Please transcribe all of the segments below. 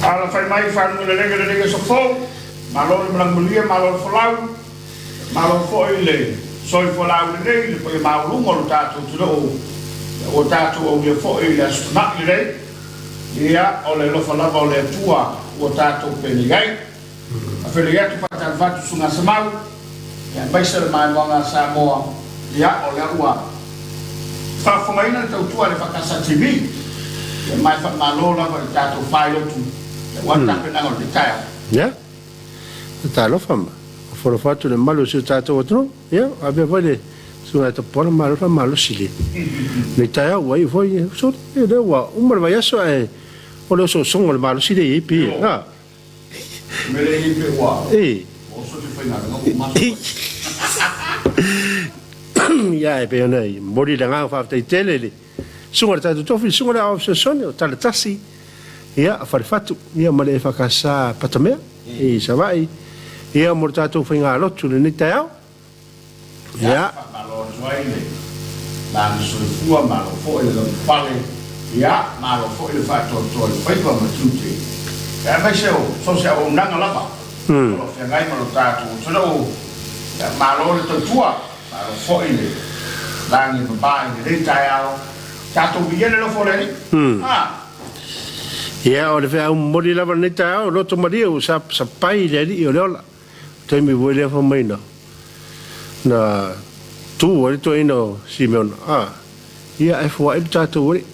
Ala fai mai whanua le rega so fōu, malo le mlangulia, malo le whalau, malo fōi le soi whalau le rei, le poi maurunga lo tātou tiro o tātou au le fōi le asunak le rei, ia o le lofa lava o le atua o tātou pene gai, a whele atu patan whatu sunga Samau, ia maisa le mai wanga Samoa, ia o le ua. Whawhangaina le tautua le whakasa TV, ia mai whamalo lava le tātou whai lotu, Ya, Talofa ma. For fatu le malo si tato otro, ya, avea vale sulla tapona malo sili. Le taia wai foi, so le wa umar vai aso e o le so songo le malo sili ipi. Ah. Mele ipi wa. O so ti fai na no Ya e pe nei, mori le nga fa te tele. Sunga tato tofi, sunga la obsessione o tale tassi. Ia farfatu ia male fakasa patamea e savai ia mortato finga lotu le nitao ia malo soile la so fua malo foi le pale ia malo foi le fatto to il fai come tutti e mai so se o nanga lava lo fai malo tato so malo le tua malo foi le la ni bai le nitao tato viene lo fuori Ia o le whea mori lava nei tau, roto maria o sa pai le ali o leola. Teimi voi lea whamaina. Na tū ori to ino si meona. Ia e fua ilu tātou ori.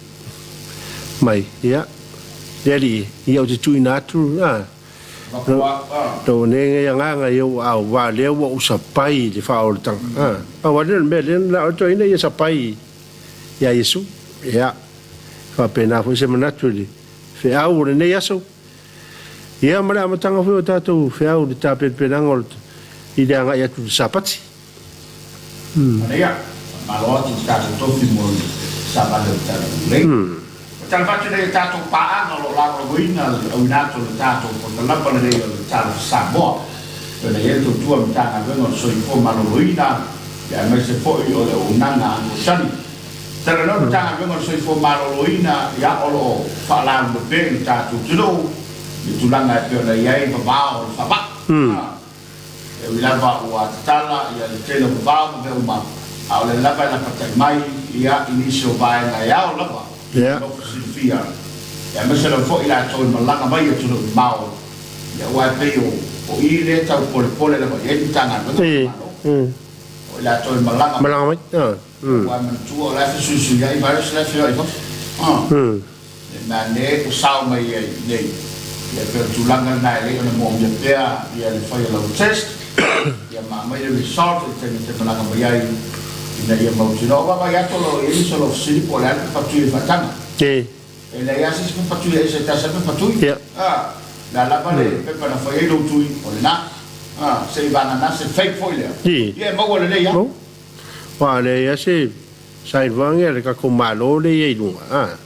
Mai, ia. Le ali, ia o te tui nāturu. Tau nenga ia nganga iau au wā lea ua o sa pai le wha o le tanga. Wadena mea lena la o to ina ia sa pai. Ia Yesu. Ia. Whapena fo se manatu li. Fe au le nei aso. Ia mara amatanga fo tātou fe au le tāpen penanga o i le anga ia tu sapati. Ia, malo ati tātou tofi mo sapati o tātou lei. Tātou fatu le tātou paanga lo lago goina au inato le tātou po talapa le rei o le tātou Samoa. Pena ia tu tua mitanga venga o soi po malo goina. Ia mai se po i o le unanga ango sani. Tara no tanga venga soi fo maloloina ya olo fala de be ta tu tulo ni tulanga pe na ia pa ba o fa ba e wi lava o atala ia le tele ba ba be uma a le lava na pa mai ia inicio ba na ya o lava ya o sifia ya me se lo fo ila to malanga mai tu ba o ya wa pe o ile ta por le ba ia tanga no la to malanga mai wa man tu la fi su ya i varios la fi na ne o sao mai nei ya per tu langa na le no mo ya pea ya le fai la test ya ma mai le result te malanga mai ina ia mo tino va ya to lo e solo si po la fa tu fa tanga e la ya si fa tu e se ta sa fa tu la pa le pe para fai lo tu o na se va na se fake foile ya mo wala le ya Wa le ya se sai vanga le ka ko malo le ye lunga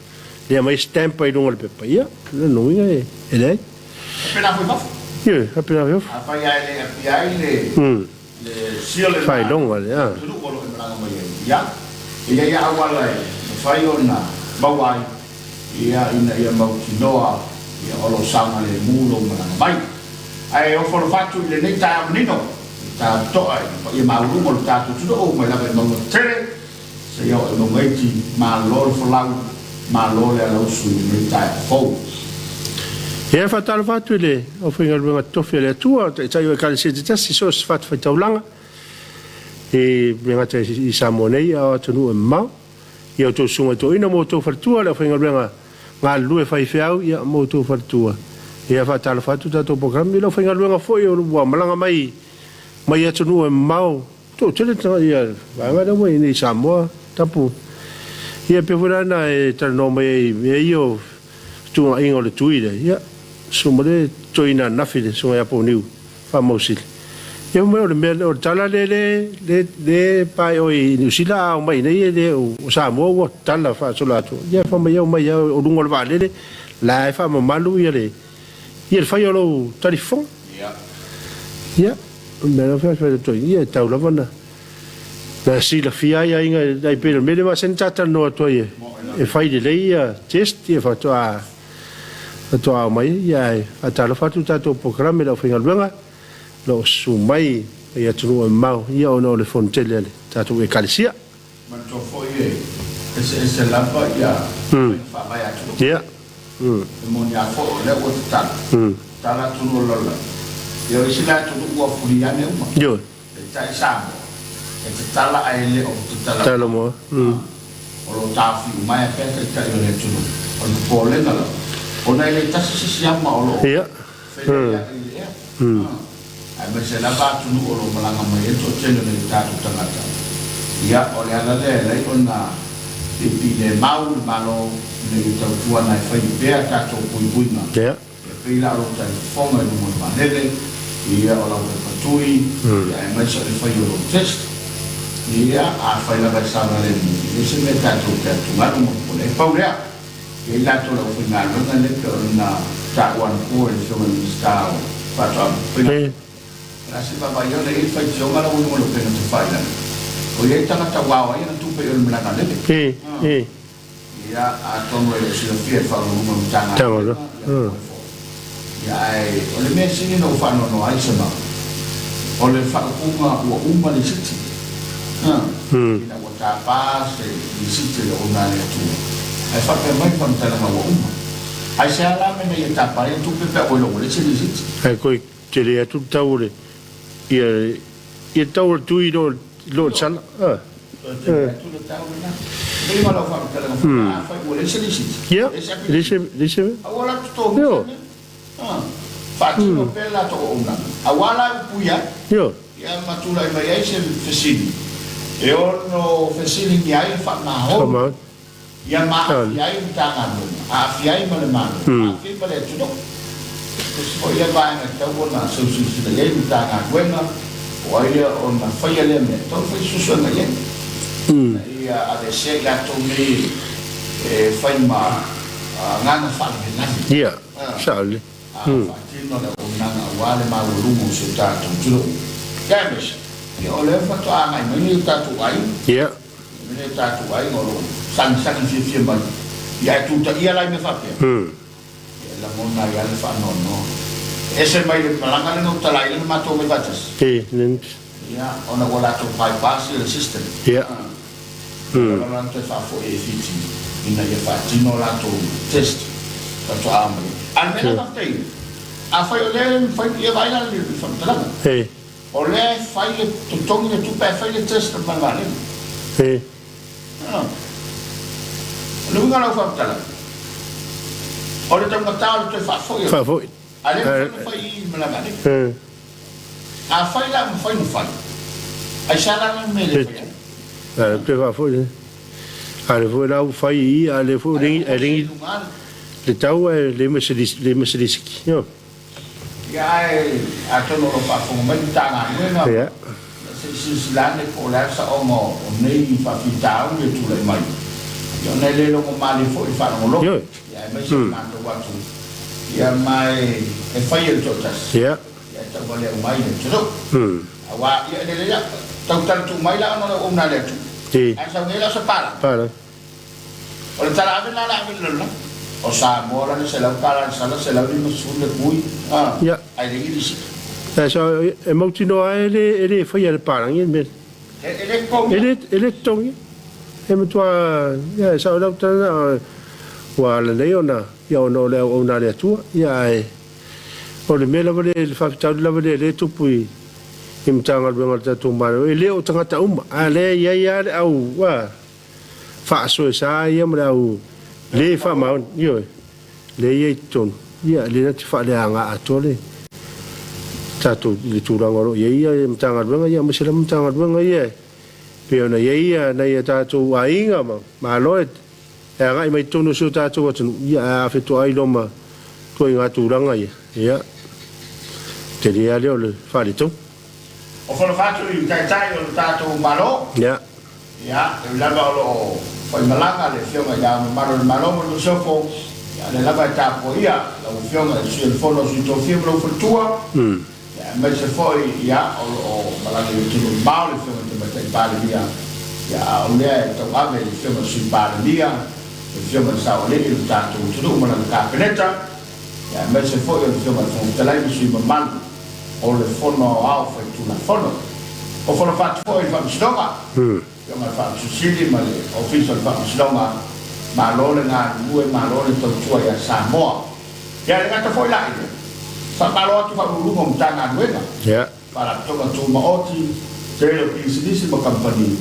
le mai stamp ai lunga le pepa ia le no ia e le pena foi bafo ye apena yo apa ya le sio le fai lunga le tu ko lo embranga mai ya ia awala fai ona bawai ia ina ia mau tinoa ia olo sanga le mulo mai ai o for fatu le nei ta nino ta to ai ia mauru mo ta tu o mai la no tere se io no metti ma lor for la ma lor la su nei ta fo ia fatal fatu le o finga lunga tofi le tua ta io ka se ti si so fat fa taulanga e bringa te i Samonei a tonu e ma ia to sunga to ina mo to fartua le finga lunga nga lue fai fiau ia mo to fartua ia fatal fatu ta to programmi lo finga lunga foi o wa malanga mai mai atu no mau to tele ia vai da moi ni Samoa tapu ia pe furana e tal no mai io tu ingo le tuile ia sumore toina na fide so ia po niu famosil ia mo le mel o tala le pai o ni sila o mai nei de o Samoa o tala fa solato ia fa mai o lungo va le la fa malu ia le ia fa lo telefon ia Mera fai to ia tau lava na si la fia ia inga dai pe mele ma sen tata no to ia e fai de leia test ia fa to toa mai ia Talofa tu tato programa lo finga luanga lo sumai ia tunu mau ia ono le fontele le tato e kalisia man to foi ese lapa ia fa vai atu ia mo nia fo le o ta tala tunu lola ia sila tu o fuliane uma yo ta Samoa e tala ai le o tala mo o lo tafi mai pe ka le tunu o le pole na ona ile tasi siama o lo ia ai me se la ba tu o lo malanga mai to tele le tatu tangata ia o le ala le ona pi le mau malo le to tuana fai be tato pui pui na ia pe la ro ta fonga no mo manele ia o la patui ia me se le fai o test ia a fai la ba sa le ni se me tato tu ma mo le paurea e la to la fina no le na ta wan ko e so ni sta pa to pe la si ba ba yo le fai jo ma la uno lo que no te fai la o ye ta ta wa wa ina tu pe yo me la ka le ia a to no le si lo fie fa lo mo ta na ia ai o le me si no fa no ai se ma o le fa ku ma o uma le siti ina o ta pa se ni siti le ona le tu ai fa pe mai fa tala ma uma ai se ala me ne ta pa tu pe pe o lo le se siti ai coi te le tu taure ia taure tu i lo sala tu le taure na prima lo fa tala ma fa o le se siti ia lise awala to fa tu no pe la to una awala puya yo ia matula mai ai se fesini e ono fesini ni ai fa na ho ia ma ai tanga no a fiai ma le mano a fi pa le tudo so ia vai na ta bona so so le ai tanga buena o ai ona fai le me to fai so na ia ia a de se la to me fai ma ngana fa na ia saule fatino le ona wale ma lumo so ta tudo games e o le fa to ai mai ta tu ai ia me ta tu ai ngolo san fi mai ia tu ta ia la me fa pe la mona ia le fa no ese mai le malanga le no ta la ile ma to me batas nent ia ona wala to bypass the system ia la to fa fo e fiti ina ia fa tino la to test pa to amri almeno fa te a fa le fa ia vai la le fa ta la o le fa le to tongi le tu pa fa le test pa vale lu nga la fa ta la o le tanga ta le fa fo ale fa i me la vale a fa la mo fa no fa ai sala me le fa pe va fo ale fo la fai ale fo ring le tau le Mercedes yo ya a to no fa fo mo ta nga no ya si la ne ko la sa o mo nei fa fitau le tu le mai yo ne le lo mo mali fo i fa no lo ya me se na to wa tu ya mai e fa il totas ya ya ta vale mai le tu awa ya le ya ta tu mai la no o na le tu a sa ne la sa para o le tala ave la lo o sa mora ne se la para se la ni su le pui ya ai le gi si so e mo tino ele fa ia parang in me ele tongi e mo tua ya sa la tana wa la leona ya no le ona le tu ya o le mela vale le fa ta la vale le tu pui imtanga benga ta tu maro ele o tanga ta ale ya au wa fa so sa ya mo au le fa ma yo le ye ton ya le na fa le anga atole tato le turanga ro ia mtanga benga ia mo se le mtanga benga ia pe ona ia na ia tato ainga ma loet e ngai mai tonu so tato watu ia fe to ai loma to inga turanga ia te dia le le fa le to o fa fatu i tai o tato malo ia e la lo foi malanga le fiona ya malo mo so fo ya le lava tapo ia la fiona su il fondo su to fiebro futua ma se foi ya o malanga tu mal fiona te batai pale dia ya o le to ave fiona su pale dia fiona sa o le il tato tu mo na capinetta Ya me se foi o fioma fo talai sui mamanu o le fono ao fai tu na fono o fono fat foi fa mistonga yo ma fa susili ma le official fa mistonga ma lo le nga due ma lo le tua ya Samoa ya le ngata foi la ide fa ma lo tu fa lu mo tanga duena ya para toka tu ma oti te lo pisidisi ma company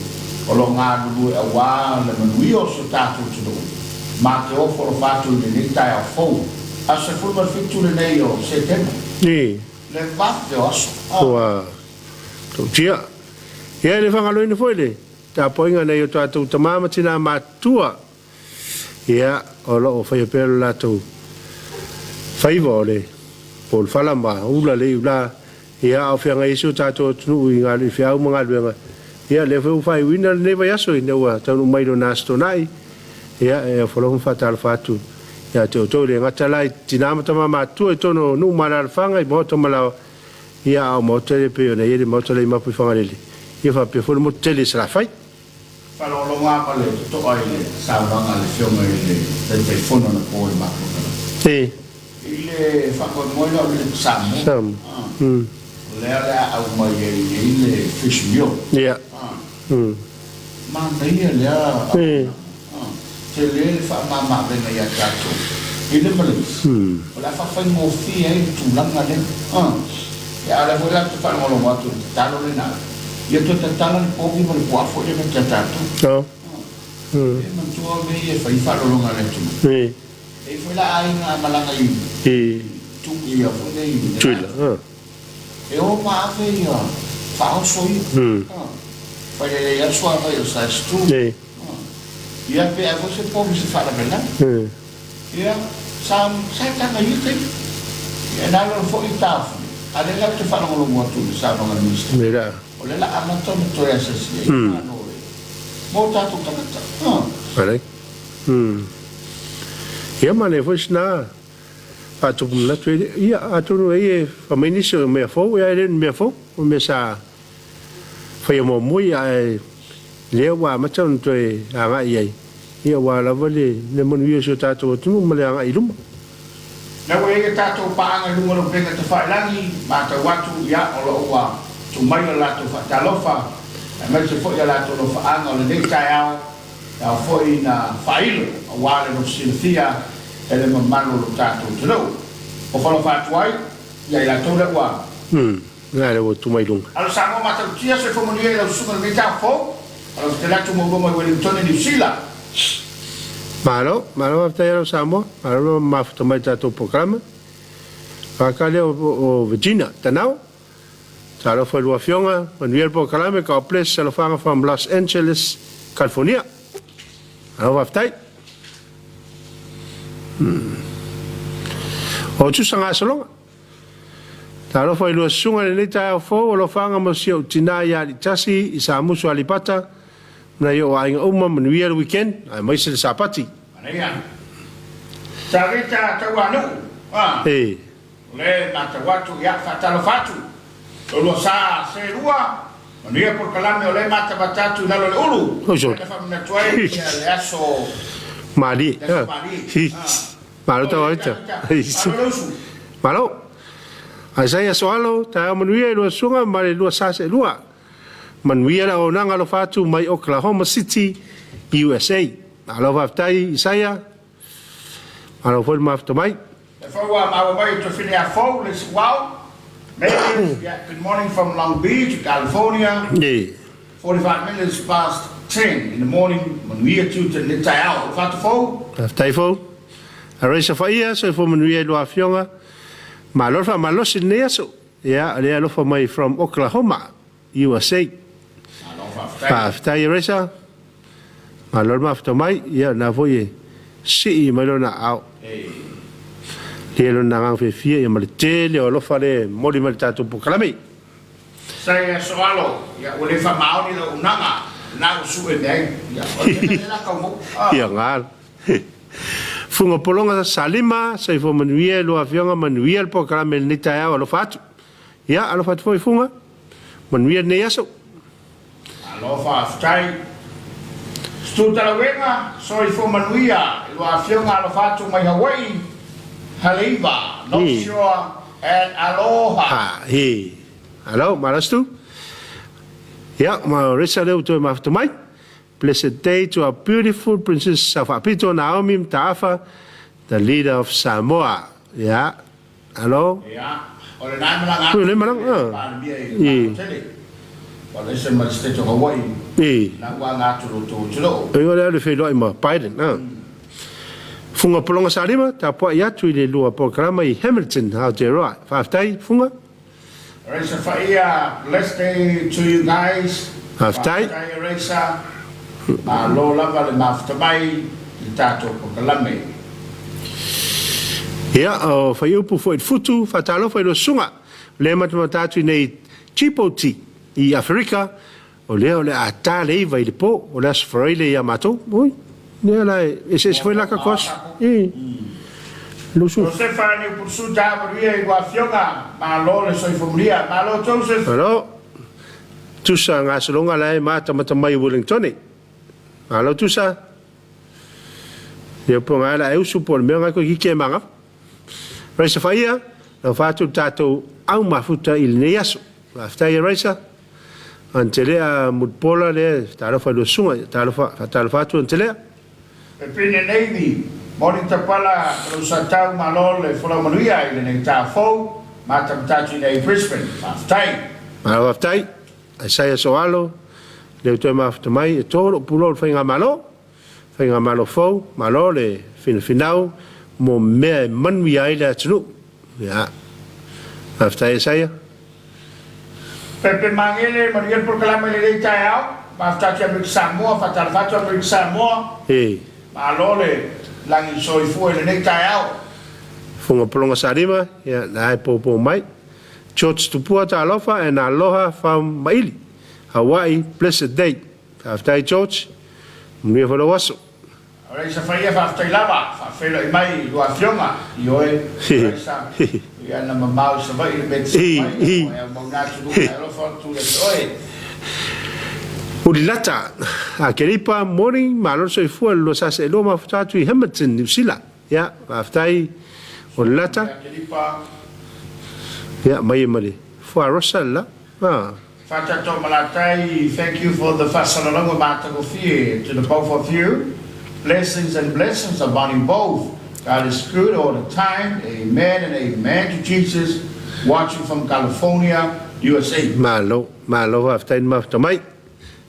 o lo nga due awa le manuio so tatu tu ma te o fono fatu le nita ya fo a se fulma fitu le nei o setembro ni le vatte oso wa to tia ya le fanga lo ni foi le ta poinga nei o tatu tamama tina matua ya o lo fai pelo la tu fai vole pol fala ma ula le ula ya o fianga isu tatu tu inga le fia uma ngal ya le fai winner ne va yaso ina wa tanu mai do nasto nai ya e folo fatal fatu ya te to le ngata lai tinama tama ma tu e tono nu mala fanga i moto mala ya o moto le pe na ye moto le ma pu fanga le ye fa pe fo mo tele sra fai fa lo nga pa le to ai le sa nga le fioma le te fono na po ma sì ile fa ko mo le sam le ala au mai le fish meal ya ma dai le te le fa mama venga ya tato ile male la fa fa mo fi ai tu langa le ya la vola tu fa mo lo moto talo le na io to talo le pochi mo le qua fuori le tato no ma tu me e fa lo longa le tu e foi la ai na malanga i tu ia fo dei tu la e o ma fe ia fa o so i fa le ya so ava io sa stu ia pe a você pode se falar bem, ia sam sai tá aí tem e na lo foi taf a le la te fala lo moto sa no ministro mira olha lá a moto to essa se no mo ta tu ta vale ia mane foi na a tu na tu ia a tu no e fa ministro me fo ia ele me fo me sa foi mo muy ai le wa ma chon to a nga ye ia wa la vale le mon wi so tato tu mo le nga ilum na we e tato pa nga lu mo penga te fa langi ma ta watu ya o lo wa tu mai la to fa Talofa ma se fo ya la to lo fa anga le nei tai au ya fo ina failo wa le no silfia ele ma mano lo tato tu no o fa lo fa tuai ya la to le wa nga le tu mai lung al sa mo ma ta tia se fo mo ni la su me ta fo al te la tu mo mo Wellington ni sila malo afta era Samoa malo ma fta mai tato programa akale o Virginia tanau talo foi lo afionga on vier programa ka place se lo fanga from Los Angeles California alo afta o tu sanga salonga talo foi lo sunga le ta fo lo fanga mo sio tina ya li tasi isa musu alipata na yo ai uma manuia weekend ai mai se sapati ania tarita tawanu le mata watu ya fatalo fatu lo sa se rua manuia por kalame le mata batatu na le ulu ka famna tuai le aso mali malo tawaita malo Isaiah soalo ta manuia lo sunga male lo sa se rua manuia la onanga lo fatu mai Oklahoma City USA alo vaftai Isaiah alo foi mafto mai foi ma mai to fini a fo le wow good morning from Long Beach California 45 minutes past 10 in the morning manuia tu te le tai au fatu fo vaftai fo a reisa faia so fo manuia lo afionga malo fa malo sineso ya le alo fo mai from Oklahoma USA vaftai reisa malo mafto mai ya na foi si malo na au le lo na ngang fe fie ya mal tele o lo fale moli mal tatu proclame sai soalo ya o le fa mau ni lo nanga na su e dai ya o le la como ya ngal fungo polonga salima sai fo manuia lo afionga manuia el proclame ni ta o lo fatu ya alo fatu foi funga manuia ne yaso alo fa stai stu tala wenga sorry for manuia lo afionga lo fatu mai Hawaii Haliva, North Shore, and Aloha. Hello, Marastu. Yeah, Marissa leo to Maftamai. Blessed day to our beautiful Princess Safapito Naomi Mtaafa, the leader of Samoa. Yeah. Hello. Yeah. Funga polonga salima ta po ya tu le lua programa I Hamilton how to right. Faftai funga. Resa faia, blessed day to you guys. Faftai. Resa. Ma lo lava le maftamai tato pokalame. Ya o fa upu fo futu fa Talofa lo sunga. Le matatu nei chipoti I Africa o le ata le vai le po o las freile ya mato. Oi. Ne la ese foi la cacos. Lo su. Stefani pursu jabaria igual fionga, ma lo le soi famiglia, ma lo Joseph. Hello. Tusa nga solonga lai mata mai Wellington. Hello tusa. Yo ponga la eu supor me nga ko hike manga. Raisa faia, no fatu tato au mafuta il neaso. After raisa. Antelea mutpola le Talofa lo sunga, Talofa tu antelea. Pepine Navy, morning tapala, Rosatau Malol, Folomanuia, and Tafo, Matamtachi in Brisbane, Aftai. Aftai, Isaiah Soalo, Leutema after my total pulo finger malo fo, malole, finau, mo me manwi aila tnu. Yeah. After Isaiah. Pepe Mangele, Mariel Proclamele de Tayao, Maftachi Samoa, Fatalfato Samoa. Hey. Malole, Langi Soy Fu, and the Tayao. Funga polonga sarima, ya na popo mai. Church tupua Talofa and aloha from Maili. Hawaii, blessed day. After church, mwe for the waso. Alright, so fire after lava, felo mai, you are fioma, yoe. Ya na mamau sa vai bet sa mai. Ya mona tu Talofa tu le soe. Ulilata, a keripa morning, malorso fu lo sase lo mafutatu I Hamilton, New Zealand. Ya, after ulilata. Ya, mai mali. Fu arosala. Fatato Malatai, thank you for the Fasalalonga Matagofie to the both of you. Blessings and blessings upon you both. God is good all the time. Amen and amen to Jesus. Watching from California, USA. Malo after maftamai.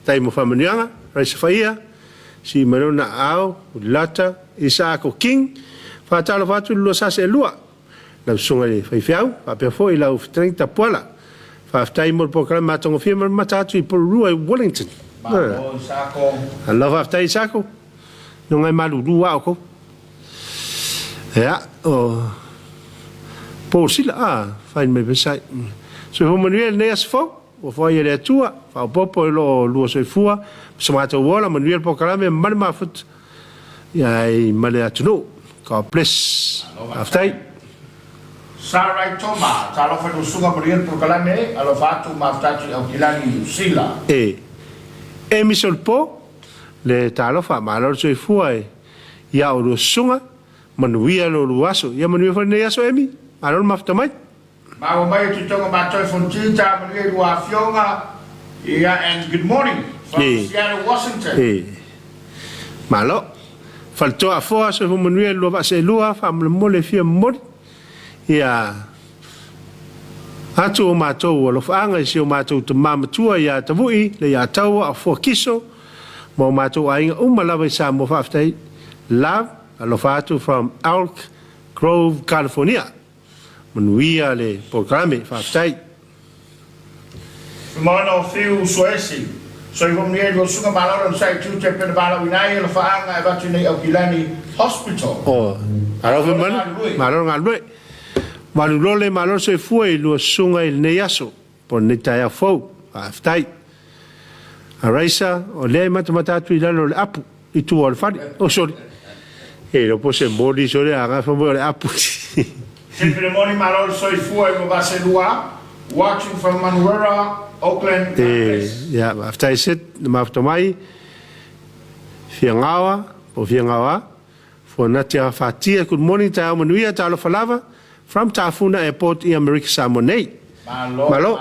Taimo Faamisionare, Raisa faia. Si manona ao, lata, Isaako King. Fatalo fatu lo sase lua. La sunga le faifiau, pa fo I lau 30 pola. After more program matongo firma matatu I Purua Wellington. Malo Isako. I love after Isako. No ngai malulu ako. Ja, po sila find me beside. So hoe manuel neas fo, of je le tua, fa popo lo so fua, somato wola manuel program marma fut. Ja, male atno. God bless. After Sarai Toma, Talofa no sunga Mariel Proclame, Alofatu Maftachi Okilani Usila. Emisol po, le Talofa, malor so fua, ya o sunga, manuia lo luaso, ya manuia for neaso emi, malor maftamai. Mau mai tutonga matoi fontita, manuia lua fionga, and good morning from Seattle, Washington. Malo, falto a foa so manuia lo va se lua, fam le mole fia mod. Ya atu matou lo faanga si o matou te mamatua ya tavui le ya tau a fo kiso mo matou ainga umalawa sa mo faftai love alo fatu from Elk Grove, California manuia le programe faftai mono fiu suesi so I vom nie go sunga maloro sai tu te per bala winai lo faanga e vatu nei Okilani Hospital. Aro maloro ngalwe Malulole malor se fue lo sunga il neaso por netaya fo aftai Araisa o le matatu ilalo le apu I tu al fari sorry lo pose modi sore aga fa mo le apu Sempre moni malor so fue mo baselua watching from Manuera Oakland. Ya aftai set maftomai fiangawa For Natia Fatia, good morning, Tao Manuia, Talofa Lava, from Tafuna Airport, America Samoa. Malo.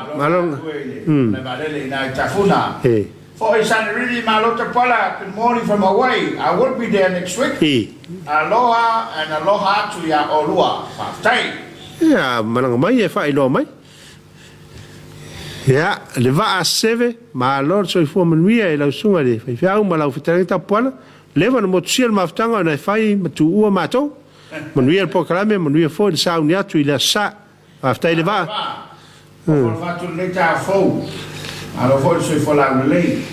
Hey. For his son, really, Malota Pala, good morning from Hawaii. I will be there next week. Hey. Aloha and aloha to ya Olua. Faftai. Yeah, Manang Mai, if I know Mai. Yeah, Leva a seve, my lord, so if woman we are Sungari, if you are Malafita Pala, Levan Motsiel Maftanga, and I find to Uamato, when we are Proclame, when we are for the sound yet to the Sa after Leva. Fatu leta fo. Alo fo so for la relay.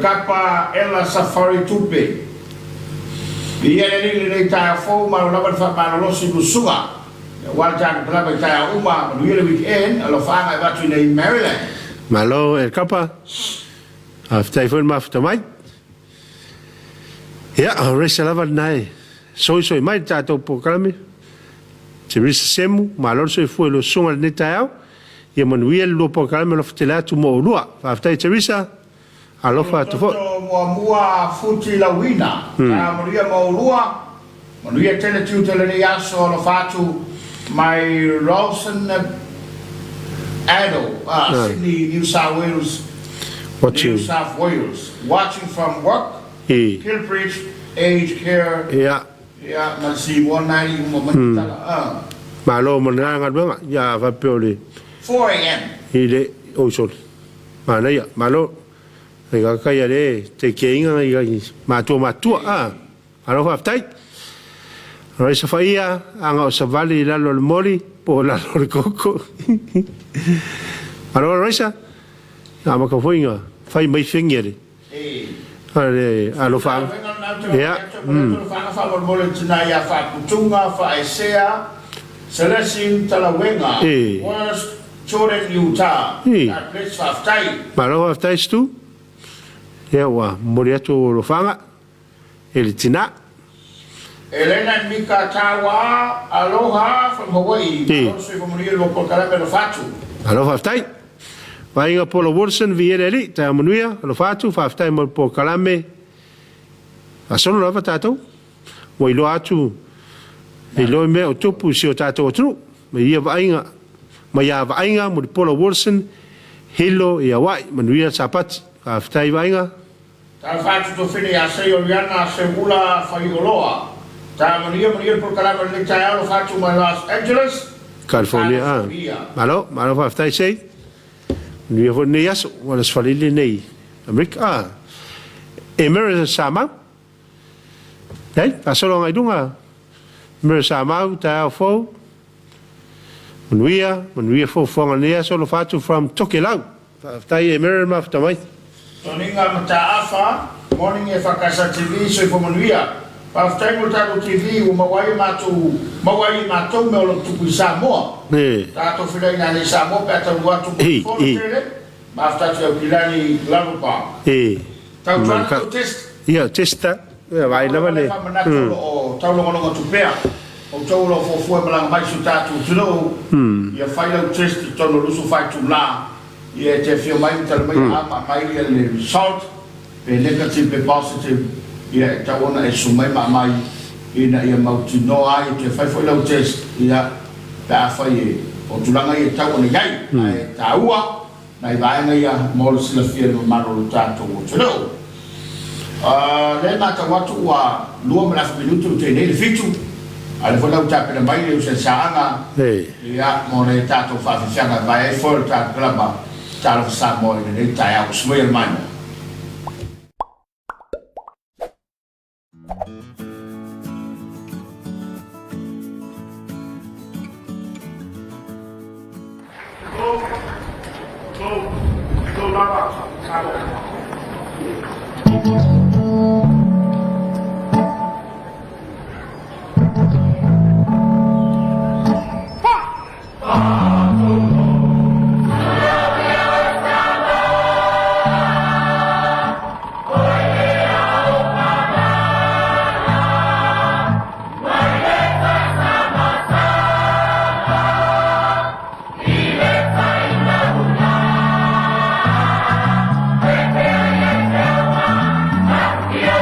Kapa ela safari tupe. Biere leta fo malaba fa malolosi busuga. Walta klaba ta uma no weekend alo fa ga to in Maryland. Malo el Kapa. After phone after mai. Ja, resalava nai. So mai tato Proclame. Teresa Semu, malor so foi lo songa netao. Ia manuel lo Proclame lo fitela tu mo lua. After Teresa alofa to fo. Mua futi la wina. Maria mo lua. Maria tele tu tele yaso lo fatu my Rawson Ado, Sydney, New South Wales. Watching. New South Wales. Watching from work. Kilbridge, aged care. Yeah. Yeah, masih 190 moment. Malo menangan bang, ya vapioli. 4 a.m. Ile osol. Mana ya, malo. Ega kaya le, te keinga ega matua Malo faftai. Raisa faia anga savali lalo le mori po lalo le koko. Malo raisa. Ama ka foinga, fai mai fingere. Ale alofa. Ya. Fa mole tina ya fa kutunga fa Isaiah Celestin Talawenga. Worst children Utah. That place faftai. Malo faftai stu. Ya wa moriato lofanga. Ele tina. Elena Mika Tawa, aloha from Hawaii. Also from Rio Local Carabelo Fatu. Aloha faftai. Vainga Polo Wilson Viereli, ta manuia, lo fatu, faftai mo po kalame. Asono lava tatou. Wa ilo atu. Ilo me o tupu si o tatou atu. Me ia vainga. Ma ia vainga mo Polo Wilson. Hilo ia wai, manuia sapati. Faftai vainga. Ta fatu to fini a se Oriana Segula Faioloa. Ta manuia po kalame le ta lo fatu ma Los Angeles. California. Malo faftai sei. Nu je voor neas, wat is van jullie nee? Amerika. Amerika Samoa. Nee, dat zo lang doen we. Amerika Samoa, daar voor. Menuia voor van neas, zo fatu from Tokelau. Daar Amerika maar van mij. Toninga mtaafa, morning EFKS TV, so for menuia. After multado TV, o mawai matou me o tupu Samoa. Tato filai na ni Samoa peta watu mfotele. After to pilani Talofa. Tau trying to test. Yeah, testa. Vai lava le. O tau longo tupea. O tau lo fo malanga mai su tatu tuno. Ia faila test tono lusu fai tu la. Ia te fio mai tala mai ama mai le result. Pe negative pe positive. Ia tawana e sumai mai ina ia mautino ai te fai foi lau test ia ta fai o tulanga ia tawana gai ai taua nai vaenga ia mol sila fia no maro tato o tuno le mata watu wa 2 minuto te nei fitu ale foi lau tape na mai le se saanga ia mo le tato fa fianga vai foi tato klaba talo Samoa nei taia o smoi mano. Yeah.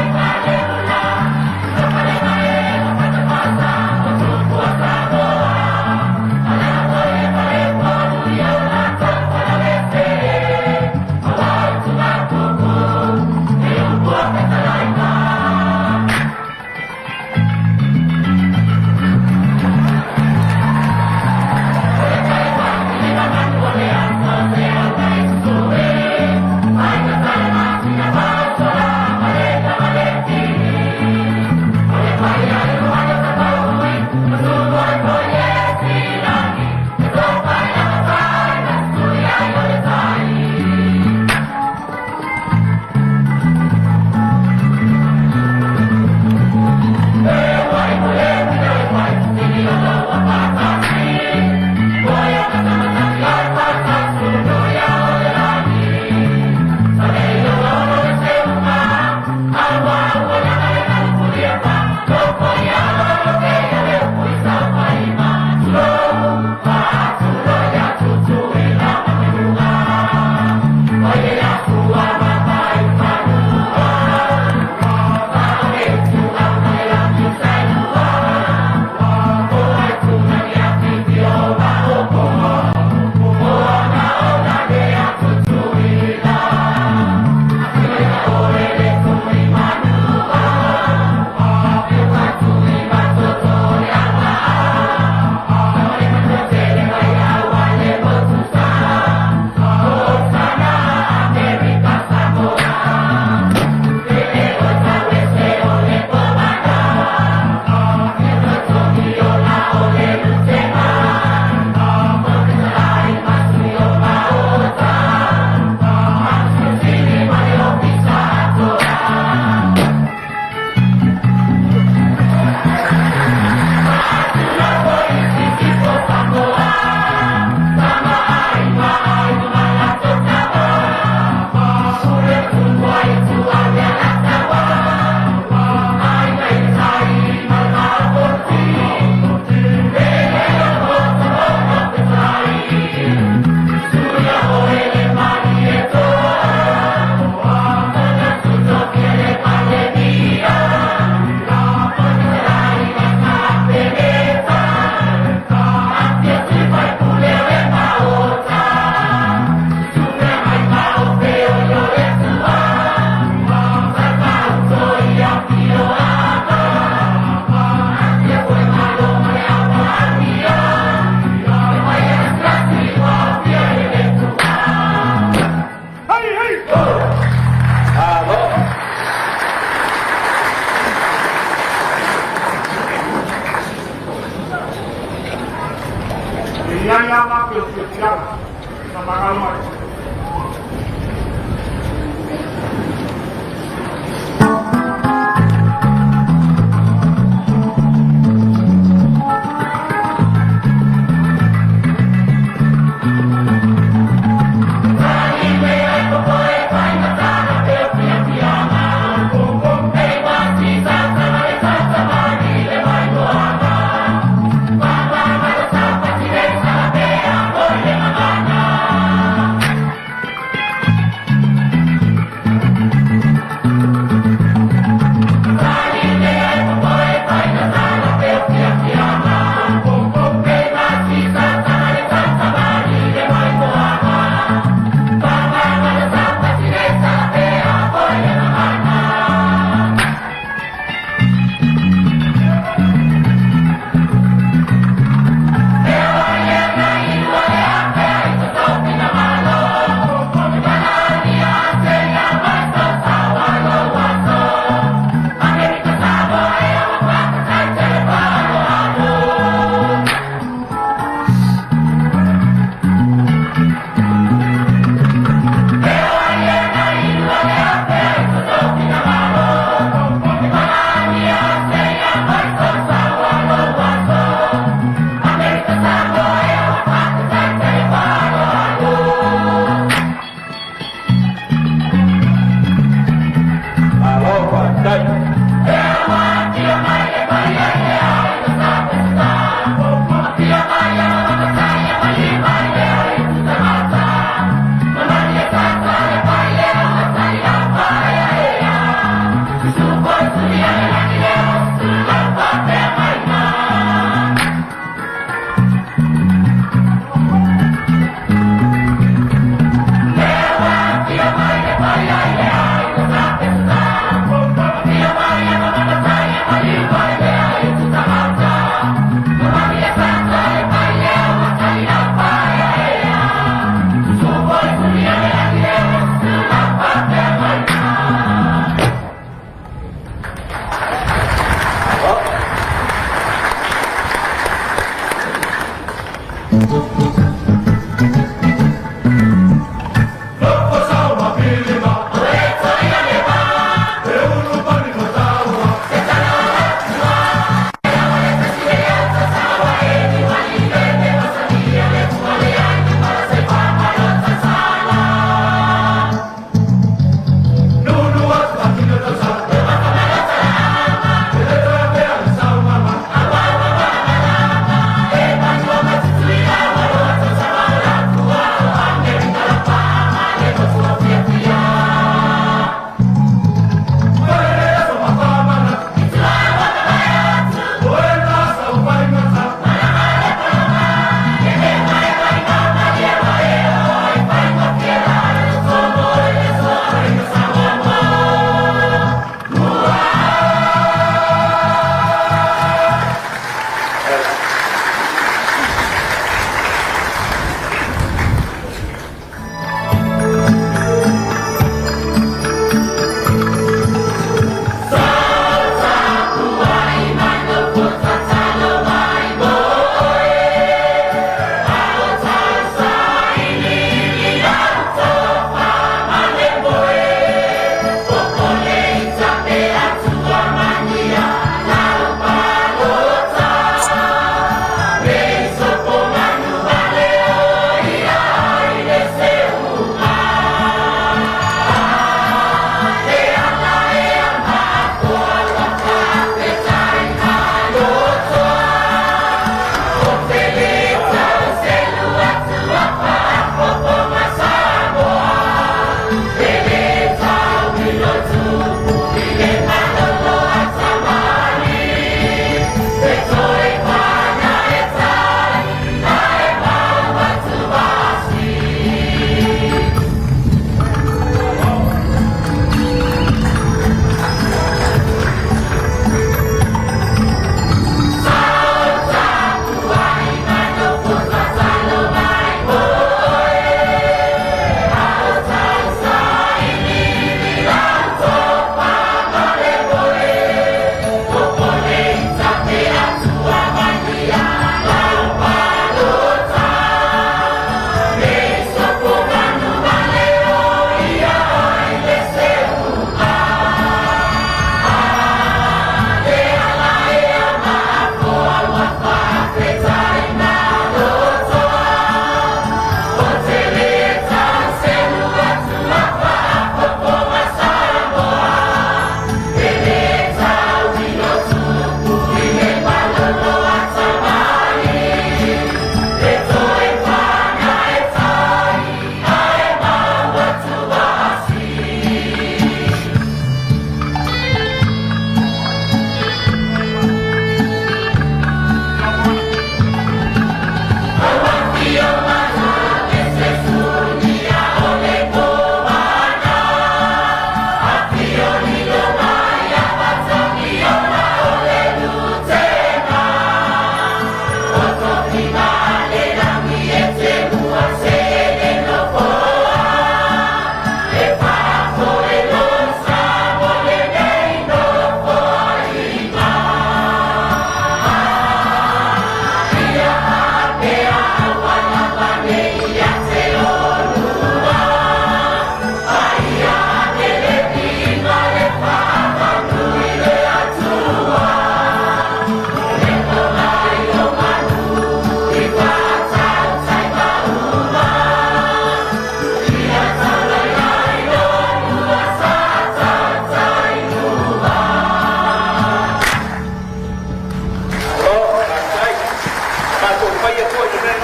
Tiang sa pangalaman.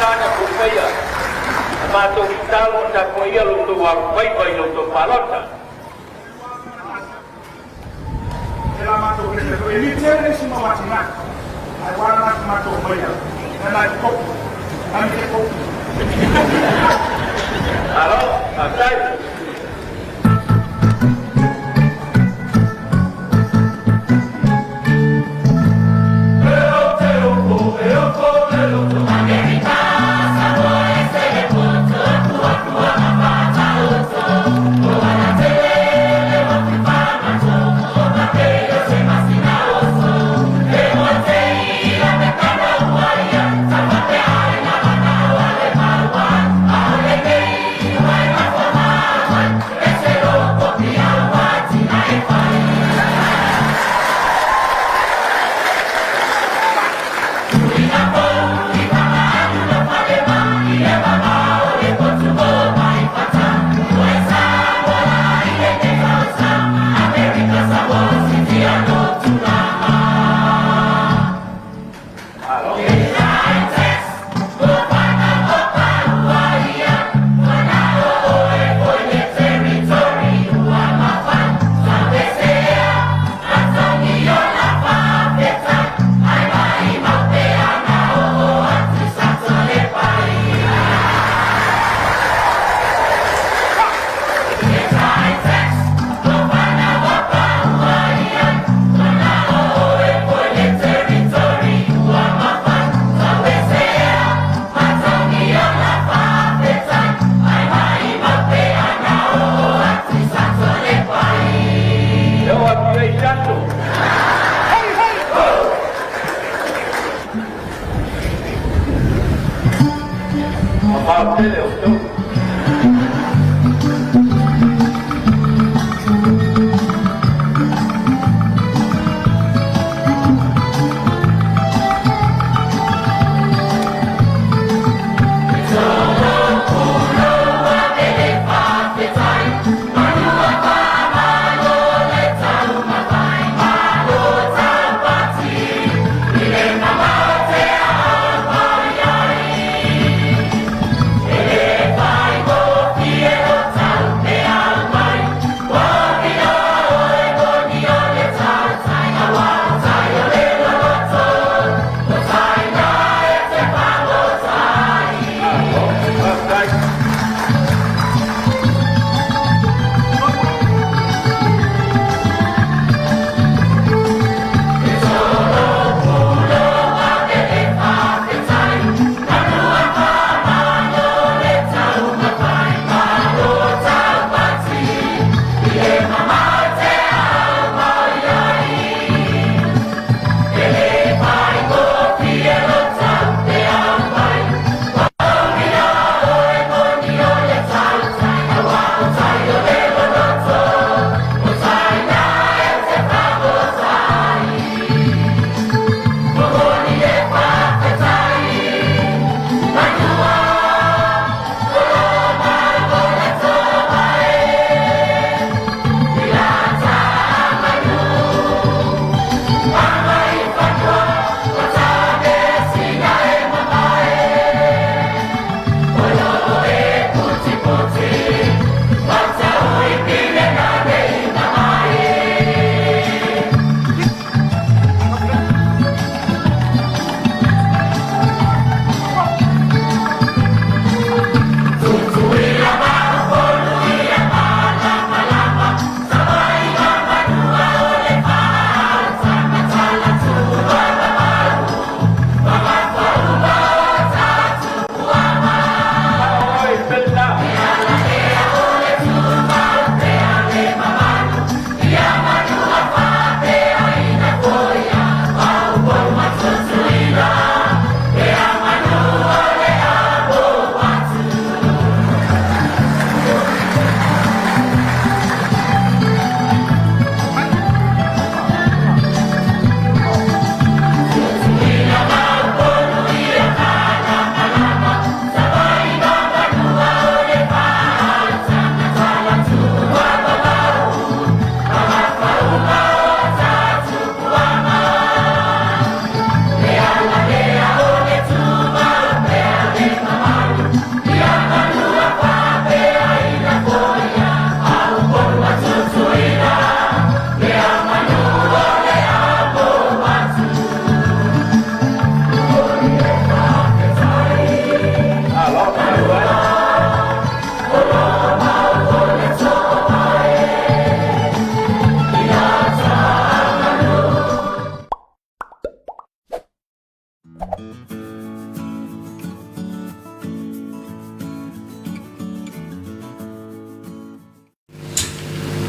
nana kupaya. Mato kitalo sa kuya luto wa pai luto palota. Ela matou o pessoal. Ele tinha esse matemar. Agora matou o banho. Ela é pouco. Ela é pouco. Alô, atrás. EFKS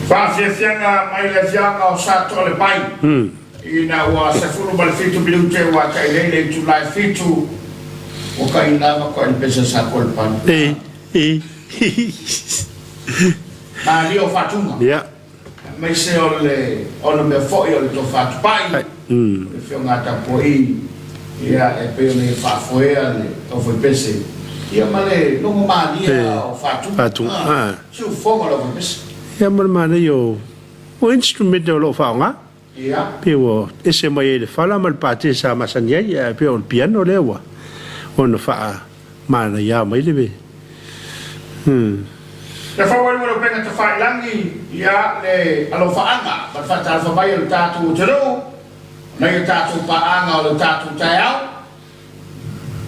Whawhiawhianga mai le whianga o sato le pai. Ina ua se furu ma le fitu bilute ua kai leile tu lai fitu o kai lava koe le pesa sa koe le panu. Ma li o fatunga. Mai se o le mea foi o le to fatu pai. Le whianga tapo ia e peo le whafoea le o foi pese. Ia ma le nongo maalia o fatunga. Siu fonga lo foi pese. Ia mana yo o instrument o lo faunga. Pe o ese mai le fala mal pate sa masania ia pe o piano le wa. Ona fa mana ia mai le be. Le fa wai mo penga te fai langi ia le alo faanga, pa fa ta fa mai le tatu tero. Na ia tatu paanga o le tatu taiao.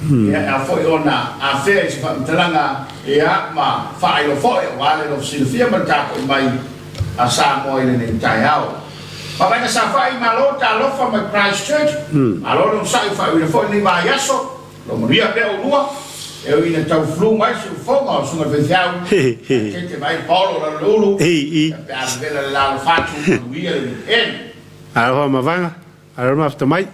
Ia a foi ona a fe se fa mtalanga ia ma fa ilo foi wale lo silfia ma tapo mai a Samoa ile ne taiao. Pa vai sa fa i malo Talofa ma Christchurch. Alo no sai fa ile foi ni mai aso. Lo moria pe o lua. Eu ina tau flu mai se fonga o sunga feciau. Tente vai Paulo la lulu. Pe a vela la fatu ia en. Alo ma vanga. Alo ma fta mai.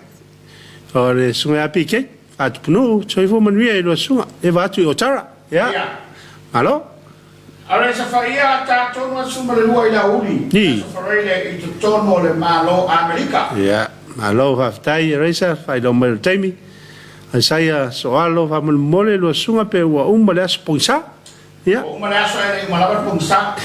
O le sunga apike. At punu, so ifo manuia ilo sunga, e vatu i otara, ya? Alo? Ara sa faia ta tono suma le lua i la uli. Sa faia i to tono le malo Amerika. Ya, malo haftai, reisa, fai lo mele teimi. Aisaya soalo, fa mole lo sunga pe ua umma le aso pongsa. Ya? Umma le aso e malabar pongsa.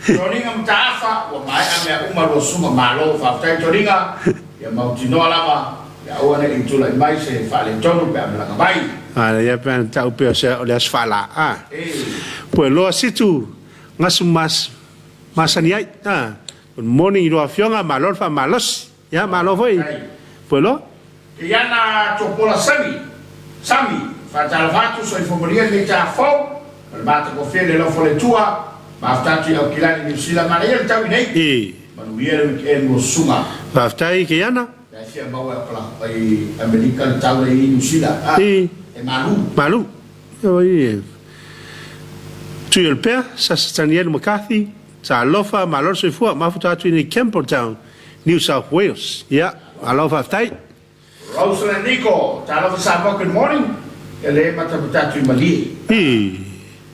Toringa mtaafa, wa mai ame umma lo sunga malo, haftai toringa, ya mautino alama. Ya o ne intula mai se fale tonu pe amla mai. Ya pe tau pe se o le asfala. Pues lo situ ngasumas masaniai. Good morning lo afionga malor fa malos. Ya malo foi. Pues lo. Ya na chopola Sami. Fa talvatu so informoria le ta fo. El mata ko fele lo fole tua. Ma ftatu ya kilani ni sila maria tau nei. Manuia en mo suma. Fa ftai ke yana. Sia bawa pala ai Amerika tau le New Zealand. E malu. Oi. Tu el pea sa Daniel McCarthy, sa Talofa malor se fu ma futa tu in Campbelltown, New South Wales. Ya, alofa tai. Rosalind Nico, Talofa Samoa, good morning. Ele mata tu mali.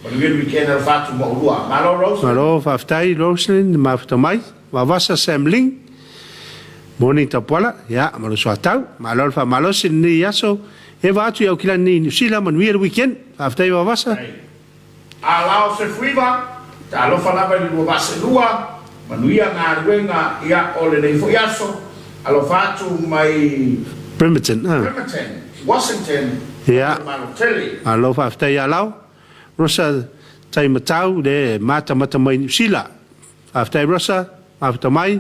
Malu weekend al fatu mo lua. Malo Rosalind. Malo fa tai Rosalind ma futa mai. Wa vasa Samling. Morning tapola, ya, malo so atau, malo fa malo sin ni yaso, e va tu au kila ni sila man wir weekend, after wa vasa. Alao se fuiva, Talofa lava ni wa vasa lua, manuia nga ruenga ia ole nei fo yaso, alo fatu mai Bremerton, Washington, ya, alo fa after ya lao, rosa tai matau de mata mai sila, after rosa, after mai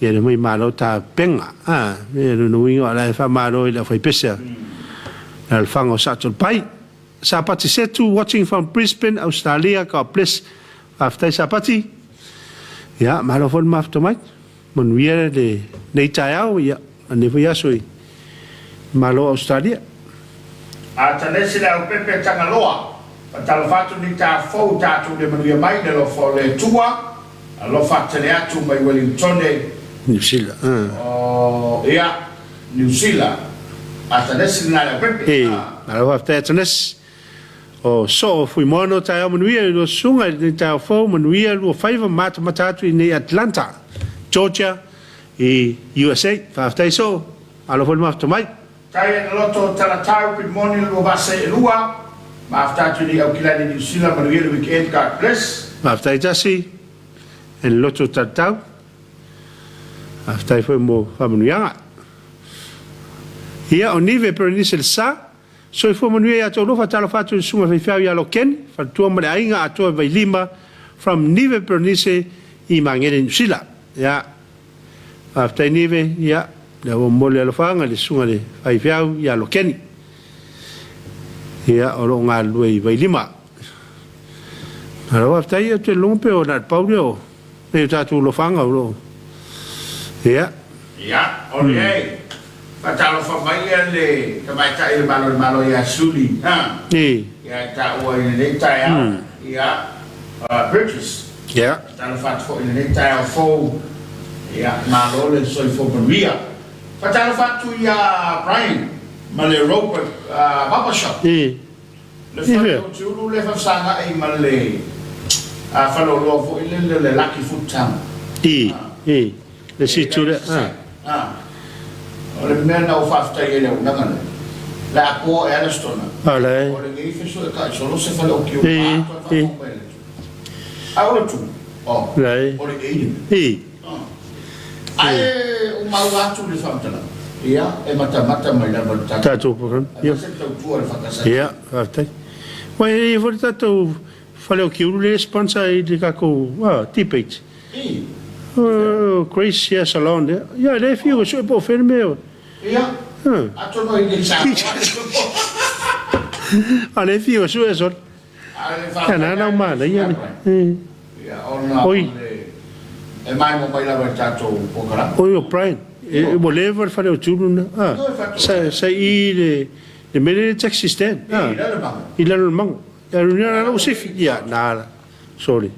ia le mai malo ta penga ia le nuingo ala fa malo ila foi pesa al fango satol pai sapati setu watching from Brisbane Australia ka plus after sapati ya malo fon mafto mai mon wiere de nei taiao ya ne foi asoi malo Australia a tanesi la pepe tangaloa patalfatu ni ta fo ta tu de manuia mai de lo fo le tua lo fatene atu mai Wellington New Zealand. Ya, New Zealand. Hasta nesse na pepe. Alo after tenes. O so fui mono tai manuia lo sunga ni tai fo manuia lo faiva matatu in Atlanta, Georgia e USA. After so alo fo mafto mai. Tai na loto talatau good morning lo base lua. Ma after ni au kila ni New Zealand manuia weekend God bless. After jasi en loto talatau. After foi mo famunuanga. Ia o nive pernisel sa so foi manuia to lo fatalo fatu suma fefia ya loken fatu mo ainga ato vai lima from nive pernise I mangere sila. Ya. After nive ya le o mole lo fanga le sunga le fefia ya lokeni. Ia o lo nga lui vai lima. Alo after ia te lompe o na paulo. E tatu lo fanga lo. Ya. Ya, oleh. Patalo fa mai le kamai ta il malo ya suli. Ha. Ni. Ya ta o ile ta ya. Ya. British. Ya. Talofa fo ile ne tai fo ia malo le soi fo Maria. Fa talofa tu ia Brian male Robert Papa Shop. Le fa tu le fa sanga ai male fa lo fo ile le lucky food town. Le situ le ole mena o fa sta ile una kana. La po e la stona. Ale. Ole ngi fa so ka solo se fa lo kiu pa. Ahora tu. Oh. Lai. Ole e. Ai o mau atu le famtala. Ia e mata mai la volta. Tato program. Ia. Se tau tu al fakasa. Ia, aftai. Wai e volta to fale o kiu le sponsor i de kako, tipate. Grace ya salon. Ia le fiu so po fermeo. Ia. Ato no i sa. Ale fiu so e sol. Kana na mana ia. Ia ona. Oi. E mai mo mai la volta to pokara. Oi o Brian. E mo lever fare o tulu. Sa i le mele taxi stand. I la mang. Ya runia la usif ya na. Sorry.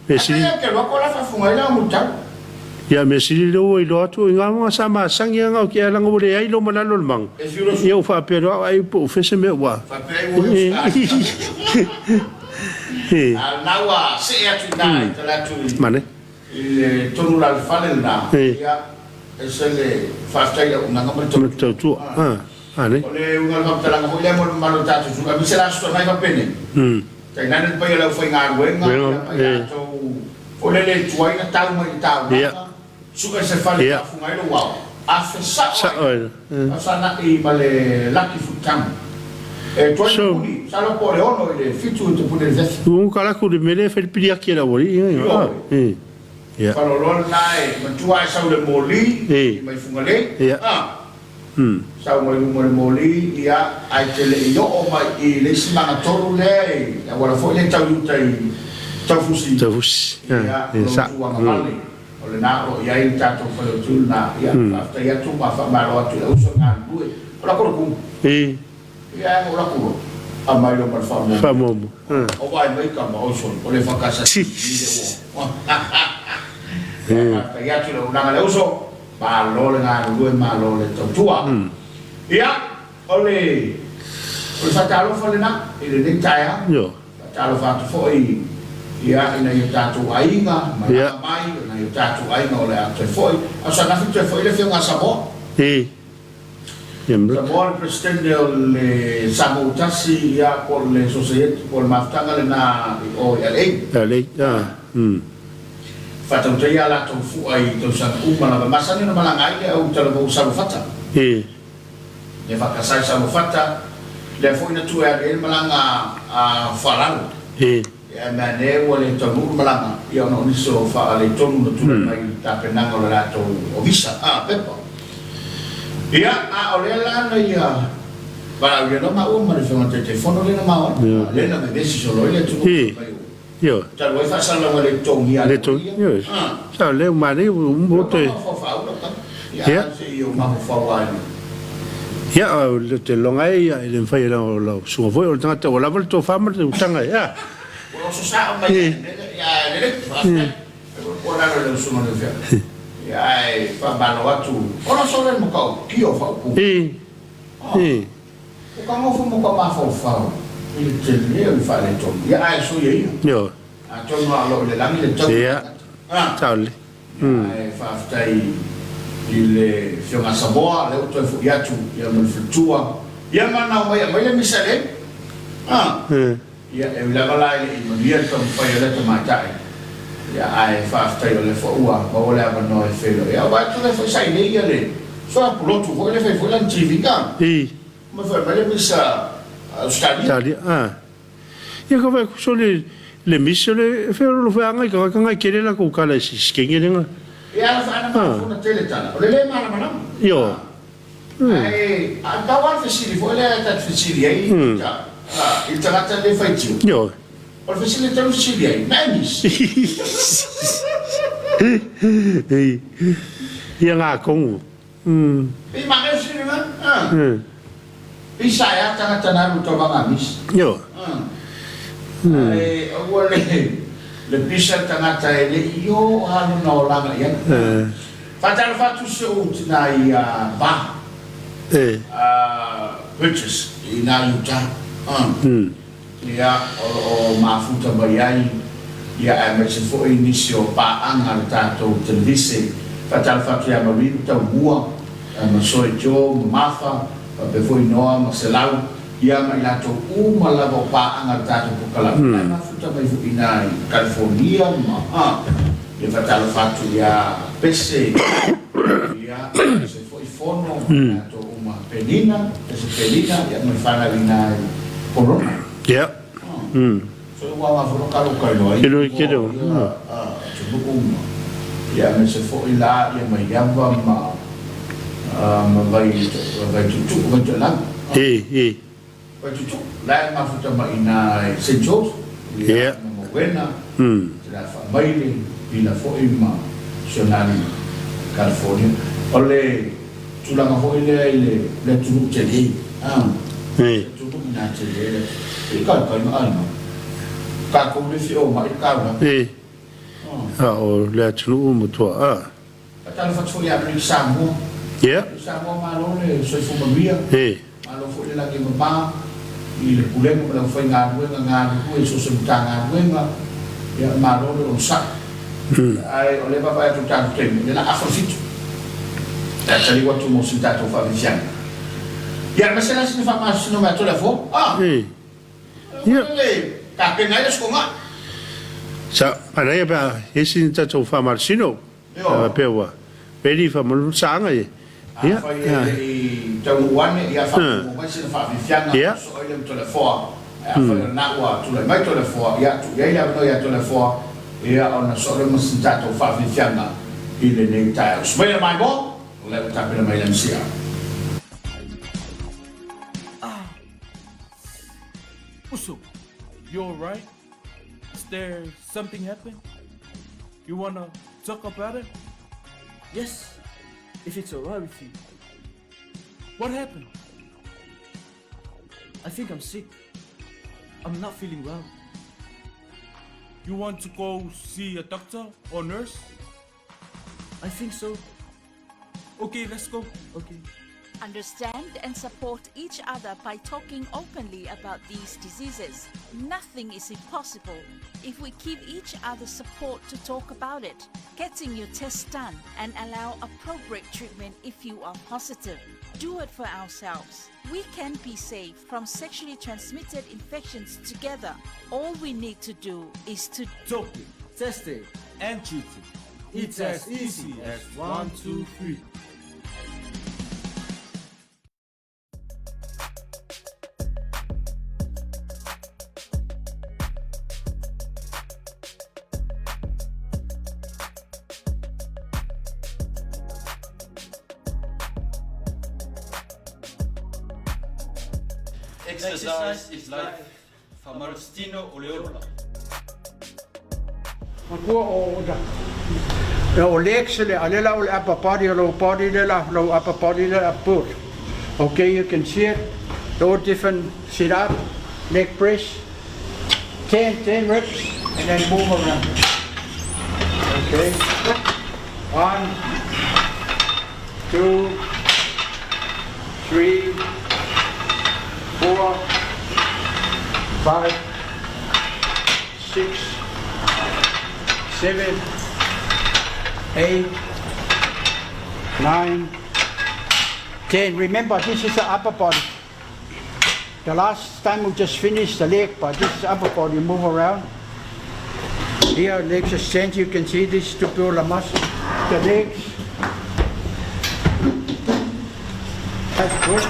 Messi. Ke lo kola fa funga ila muta. Ya messi lo i lo atu ngama sama sang yang au ke la ngore ai lo mana lo mang. Eu fa pero ai po fese me wa. Fa pe mo. Nawa se ya tu dai tala tu. Mane. Il tonu la fale na. Ya esele fa stai una ngama tu. Ne. Ole unga ngam tala ngam ile mo malo tatu su abi sela sto mai va bene. Tai nana pa yo la foi ngar wenga. Ole le tuai na tau mai tau. Suka se fale ka funga ilo wow. Afa sa. Asa na I male lucky food camp. E tuai puni, sa lo pore ono ile fitu te pune zef. Un kala ku de mele fe pili aki la wori. Ya. Falo lol nai, matua sa le moli, mai funga le. Sa mo moli ia ai tele yo o mai I le simanga toru le, ya wala fo le tau tai tafusi. Ya, sa. Ole na o ia I tato falo tu na ia after ia tu ma fa maro atu la uso ngan bue. Ola ko ku. Ia ola ku. Amai lo mar fa mo. Fa mo. O vai mai ka ma oso, ole fa casa. Ia tu lo na le uso. Ma lo le ngan bue ma lo le tua. Ia ole fa Talofa le na ile de taia. Yo. Talofa tu fo Ia ina yo tatu ainga, mai ina yo tatu ainga ole atu foi. Asa na fitu foi le fiunga Samoa. Samoa presidente le Samoa tasi ia por le society por maftanga le na o LA. Fata uta ia la tu fu ai tu san umala masani no malangai le au tala bo sabu fata. Le fakasai sabu fata le foi na tu ia le malanga faralo. Ya mane wale tonu malanga ia no niso fa ale tonu no tuna mai ta penanga o la to o visa pepa ia ole la no ia para ia no ma o ma le fona telefono le no ma le na me desi solo ile tu yo ta lo fa sala wale tonu ia le tonu yo sa le ma le un bote ia se io ma fa wale ia le te longai ia le fa ia lo su voi o tanga o la volto fa ma te tanga ia so sa mai ya le ko la le sumo le fia ya fa balo atu ono so le mo ka ki o fa ku ko mo fu mo ka ma fa il te le fa le to ya ai so ye yo a to no lo le la mi le to ya tale ai fa stai il fiume Samoa le to fu ya tu ya mo futua ya ma na mai le misale ia e la bala ile I dia to fa ile to matai ia ai fa sta ile fo ua ba ole aba no e felo ia ba tu le fa sai ile ile so a plotu fo ile fa la tivika ma fa ba le misa stadi ia ko va so le misole fe lo fa ngai ka ngai kere la ko kala si skenge nga ia fa na ma fo na tele tana ole le mana yo ai a da wa fa si fo ile ta fa si ai il tratta le fai giù. Io. Ho facilità un cibiai, manis. Ia ngā kongu. I mange sinima. I sai a tanga tanaru to bangamis. Io. Ai, wole. le pisa tangata e le io halo na o langa ia fatalo fatu se o tina ia ba purchase ina yuta ia o mafuta bayai ia e se fo inisio pa anga tato televise fatalo fatu ia marino ta bua ma soi jo mafa pe foi noa ma selau ia mai lato uma lava pa anga tato pokala mafuta mai fu ina California ma ia fatalo fatu ia pese ia se foi fono to uma penina ese penina ia mai fana lina corona so wa fono kalo kalo ai kilo ia me se foi la ia mai yamba ma vai tutu vai lá vai tutu lá mafuta mai ina St. George ia ma buena la família ina foi ma Missionary California ole tulanga foi le tutu tele tutu na tele e ka ma ka ko le fio ma ka o le tutu mo to Talo fatu ya pri Samoa. Samoa malo le soi fu mabia. Malo fu le la ke mama. I le kulemo la foi nga ku so se tanga wenga. Ya malo le on sa. Ai ole baba tu ta tem. Le la afrofitu. Ya tali watu mo sita to Faamisionare. Ya mesela sini Faamisionare ma to la fo. Le ka penga le skonga. Sa anaya ba yesin ta to Faamisionare. Pewa. Pedi fa mo sanga ye. Ya. Tau wane ia fa mo mai se fa Faamisionare so ile to la fo. Ya fa na wa to la mai to la fo ya tu ya no ya to la fo. Ya ona so le mo sita to Faamisionare. Ile ne ta. Smile mai bo. Le ta pela mai lamsia. Uso, you all right? Is there something happened? You wanna talk about it? Yes, if it's alright with you. What happened? I think I'm sick. I'm not feeling well. You want to go see a doctor or nurse? I think so. Okay, let's go. Okay. Understand and support each other by talking openly about these diseases. Nothing is impossible if we give each other support to talk about it. Getting your tests done and allow appropriate treatment if you are positive. Do it for ourselves. We can be safe from sexually transmitted infections together. All we need to do is to Talking, Testing. and treating. It's as easy as 1, 2, 3. Exercise is life. Famarstino oleola. Makua o da. O legs le alela o upper body low body le low upper body le upper. Okay, you can see it. All different sit up, leg press. 10 reps and then move around. Okay. 1, 2, 3, 4, 5, 6, 7, 8, 9, 10. Remember, this is the upper body. The last time we just finished the leg, but this is upper body. Move around. Here, legs extend. You can see this to build the muscle. The legs. That's good.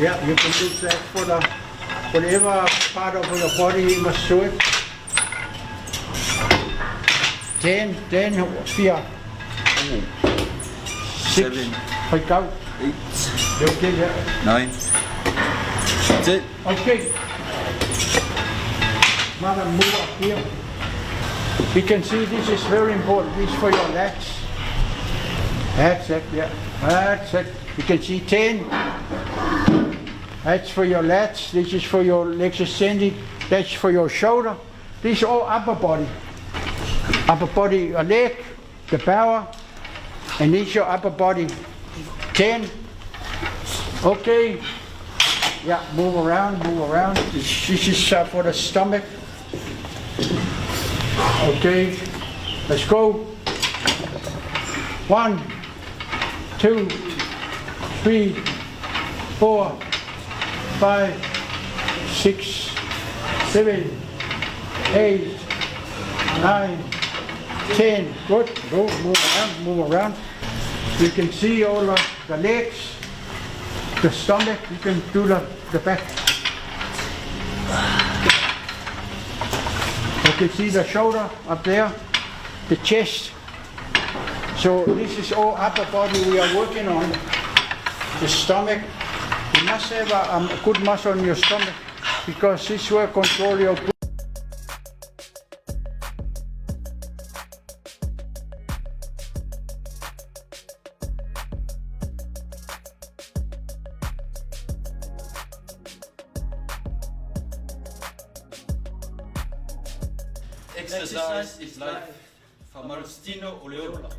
Yeah, you can do that for the whatever part of your body you must do it. 10, 4, 6, 8, 9, 10. Okay. Mother, move up here. You can see this is very important. This is for your legs. That's it, yeah. That's it. You can see 10. That's for your lats. This is for your legs extended. That's for your shoulder. this is all upper body. Upper body, a leg, the power, and this is your upper body. 10. Okay. Yeah, move around, move around. This is for the stomach. Okay, let's go. 1, 2, 3, 4, 5, 6, 7, 8, 9, 10. Good. Go, move around, move around. You can see all the legs, the stomach. You can do the back. You can see the shoulder up there, the chest. So this is all upper body we are working on. The stomach. You must have a good muscle in your stomach because this will control your breathing. Exercise is life. Famarustino Oleola.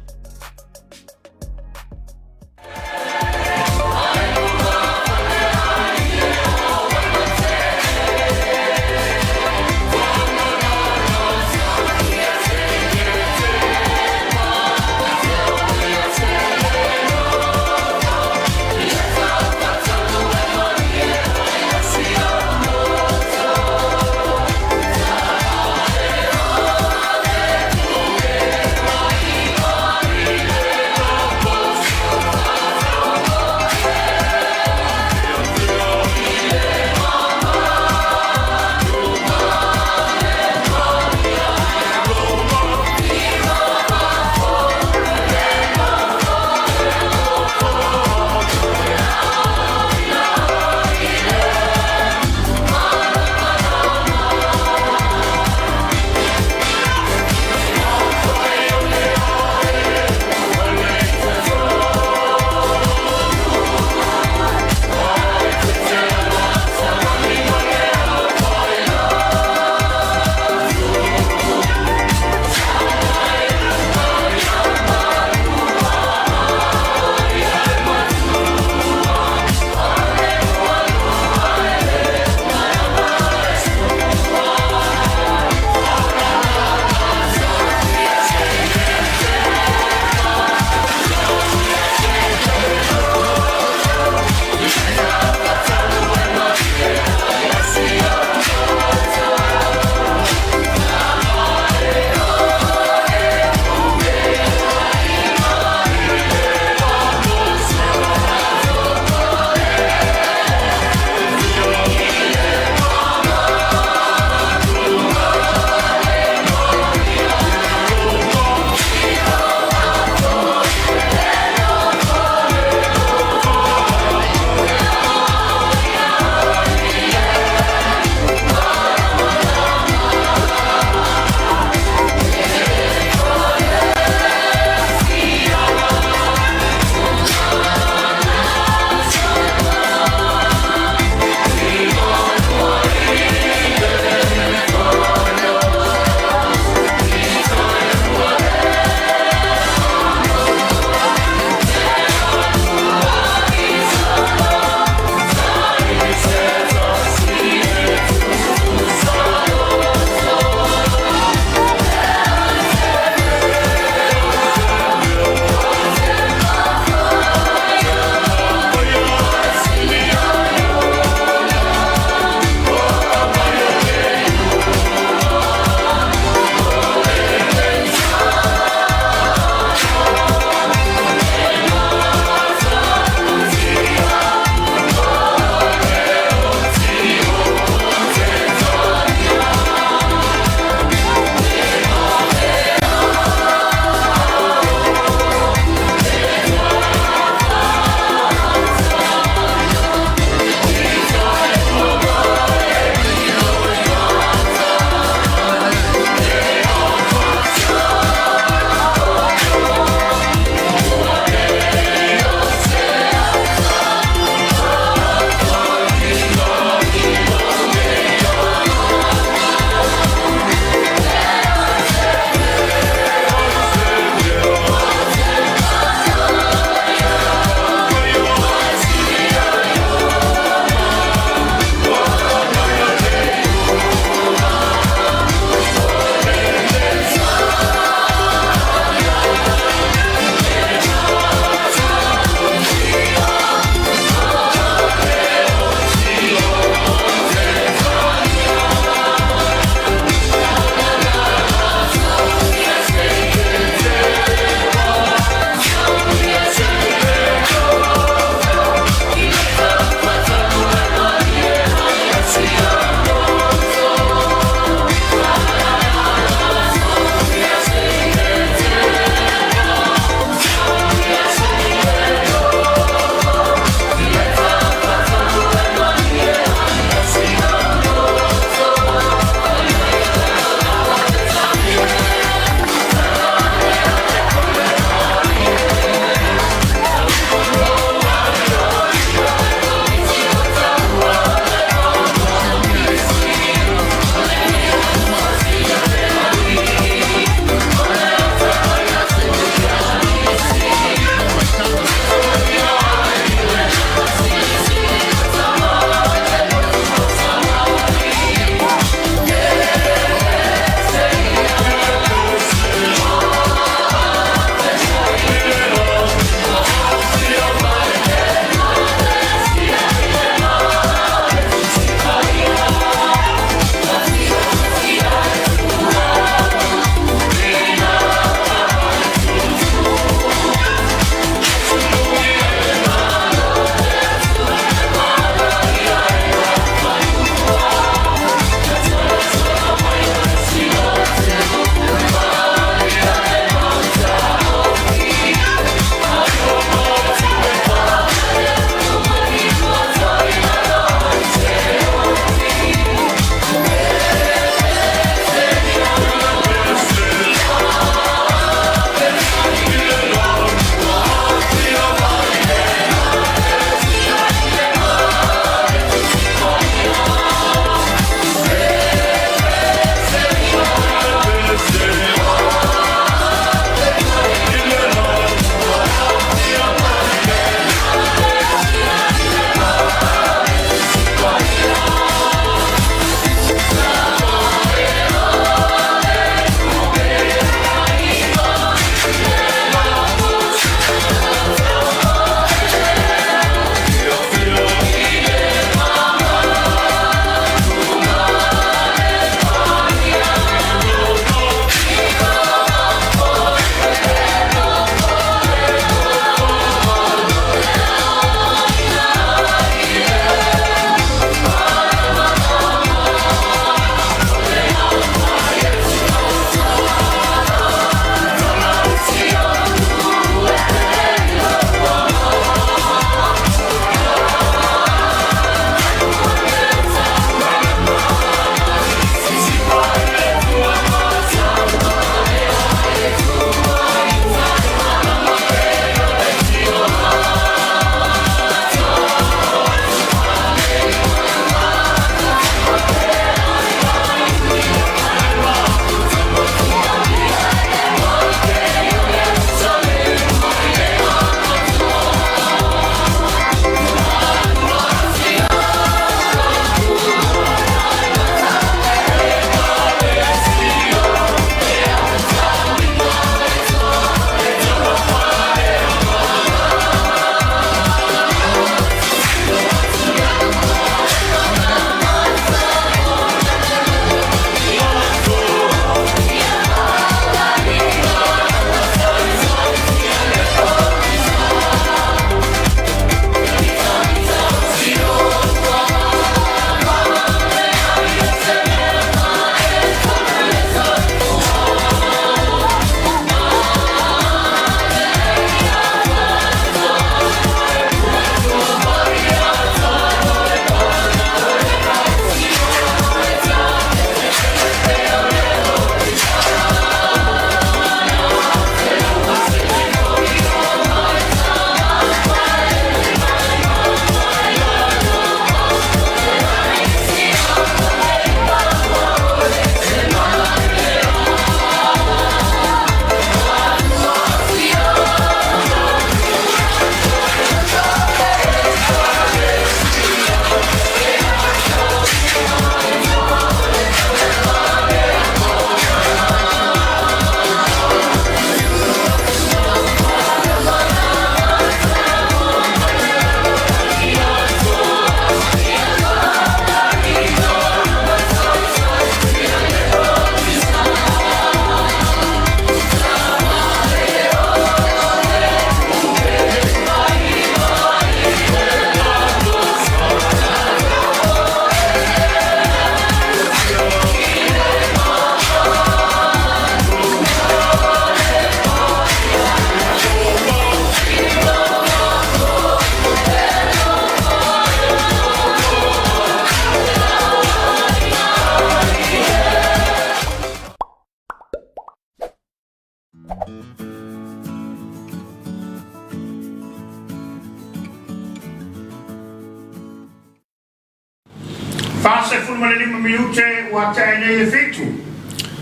Fase fulmane 5 minute ua taene e fitu.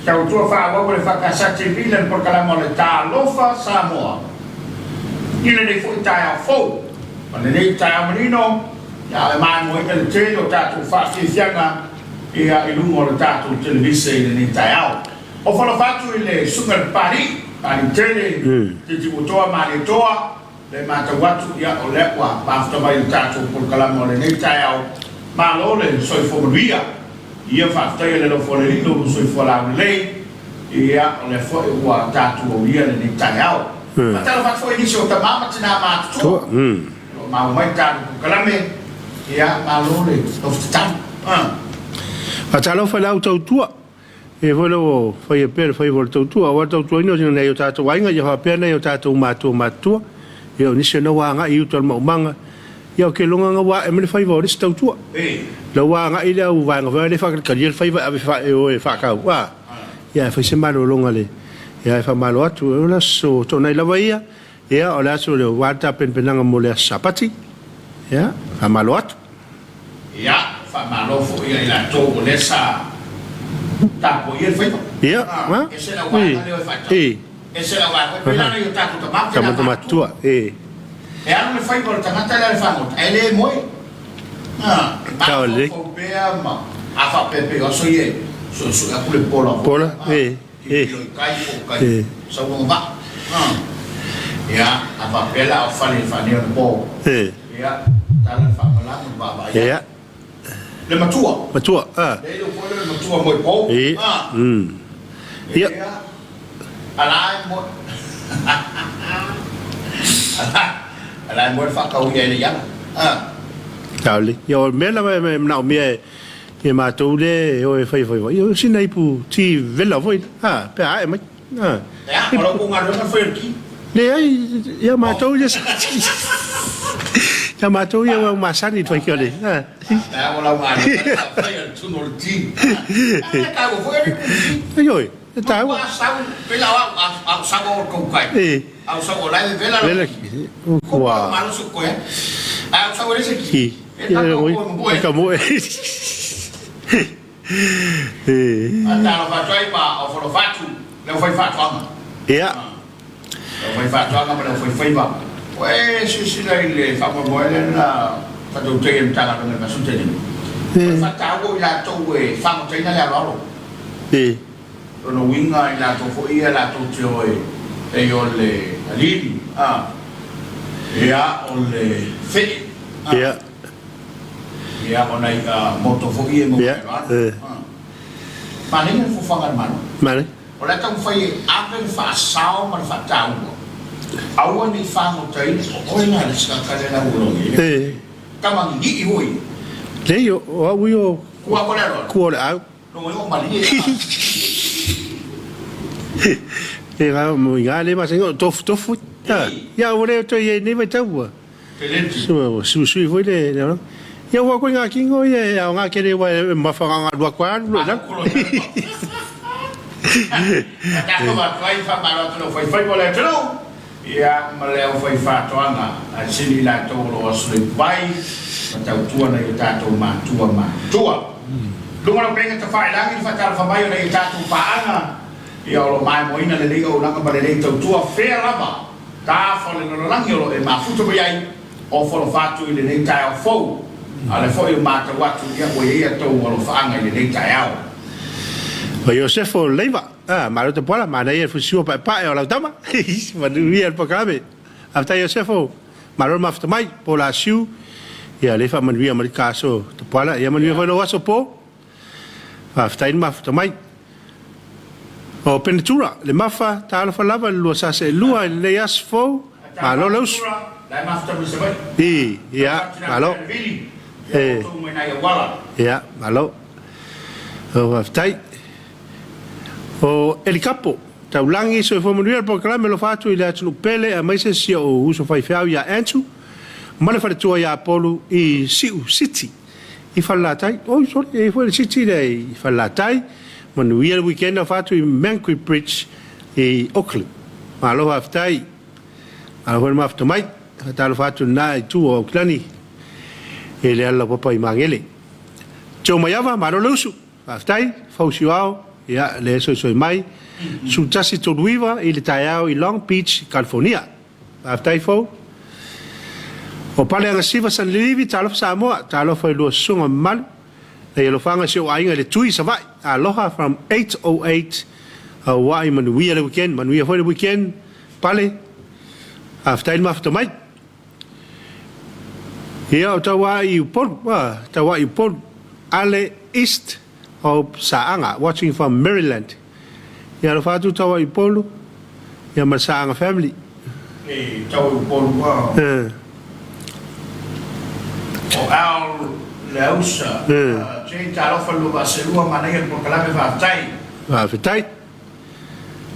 Tau tua whawa le whakasate vila por kalama le Talofa Samoa. Ile nei fu tai a fo. Ma nei tai a marino ya e mai mo le telo tatu fasi fianga ia i lungo le tatu televise ile nei tai au. O falo fatu ile super pari tele te tibutoa mali toa le mata watu ya o le wa bafta mai tatu por kalama le nei tai au. Ma lole soi fobia ia fafta ia le fo le lino soi fo la lei ia le fo ua tatu o ia le ni taiao ma tala fa fo inisio ta mama tina ma tu ma mai tatu kalame ia ma lole of tam a talo fa la auto tua e volo foi per foi volto tua o auto tua no nei o tatu wainga ia fa pena o tatu ma tu io ni se no wanga i uto ma manga ia ke longa nga wa e me fai vore sta tua la wa nga ile u va nga le fa ka le fai va fa e o fa ka wa ia fa se malo longa le ia fa malo atu la so to nei la vaia ia o la so le wa ta pen penanga mo le sapati ia fa malo atu ia fa malo fo ia la to o le sa ta po ia fai ia wa e se la wa le fa e se la wa pe la io ta to ma tua e hanno le fai per tangata le fanno e le moi ciao lì ma a fa pepe o so ye so a pure pola kai so non va ya a fa bella o fa le fani un po ya tala fa mala va va ya le matua le lo pone le matua moi po ya ala mo ala mo fa ka uia le ya Tali. Yo mela me na me e ma to le o e fai yo sinai pu ti vela foi pe ai mai ya ora ko ngaro na foi ki le ai ya ma to le ya ma to yo ma sani to ki le ya ora ngaro fai tu no ti ka go foi yo ta wa sa pe la wa sa go ko kai au sa go la vela ko ma lo su ko ya au sa go le se ki Kamu Antara fatoi pa o foro fatu, le foi fatu ama. Ya. Le foi fatu ama le foi ba. Oe si le fa mo ele na fatu te entara na su te ni. Fata go ya to we fa mo te na le alo. No winga ila to fo ia la to te oe. E yo le alini. Ya o le fe. Ya. Ya ona moto fo ie mo ma ne fo fanga mano Mane o la tau fai apen fa sao ma fa tau au ni fa mo tai o ina le ska ka le na ulo kama ngi hoi le yo o yo ku au no mo mali e ga mo ga le ma sengo tof ya o le to ye ni va tau su foi le no ya wa ko nga kingo ye ya nga kere wa ma fa nga lwa kwa lo la ta ko ma kai fa ma lo foi mo le tro ya ma le foi fa to nga a sini la to lo so bai ta tua na ta to ma tua lo ma penga ta fa la ngi fa ta fa bai na ta to pa anga ya lo mai mo ina le le o la ka le to tua fe la ba ta fa le no la ngi lo e ma futo bai o fo fa tu ile ne ta fo ale foi mata watu ya o ia to o faanga ile nei taiao o Josefo leva ma lo te pola ma nei fu suo pa o la tama ma lui el programe afta Josefo ma lo mafta mai po la siu ya le fa man via mal caso te pola ya man via no waso po afta in mafta mai o penetura le mafa ta lo fa lava lo sa se lua le asfo ma lo los la mafta mi se vai ya malo ya malo o aftai o el capo taulangi so fo munir programa lo fatu ile atu pele a mais se o uso fai fau ya antu male fa tu ya polu i siu city i fallatai o so e fo il city dei fallatai manu ia weekend fatu i Manquis Bridge e Auckland malo aftai alo ma after mai ta lo fatu na tu o klani ele alla papa i mangele Jo Mayava, Marolusu, Aftai, Fausiao, ya, le soy mai, su tasi toluiva, il tayao i Long Beach, California. Aftai fo. O pale anga siva san livi, Talofa Samoa, Talofa lua sunga mal, na yelo fanga si o ainga le tui savai, aloha from 808, wai manuia le weekend, manuia foi le weekend, pale, Aftai mafta mai. Ia o tawa i upon, ale east of Saanga, watching from Maryland. Ia lo fatu tawa i polu, ia ma Saanga family. Tawa i polu wa. O au leusa, Jane Talofa lua selua manega por kalame fatai. Fatai.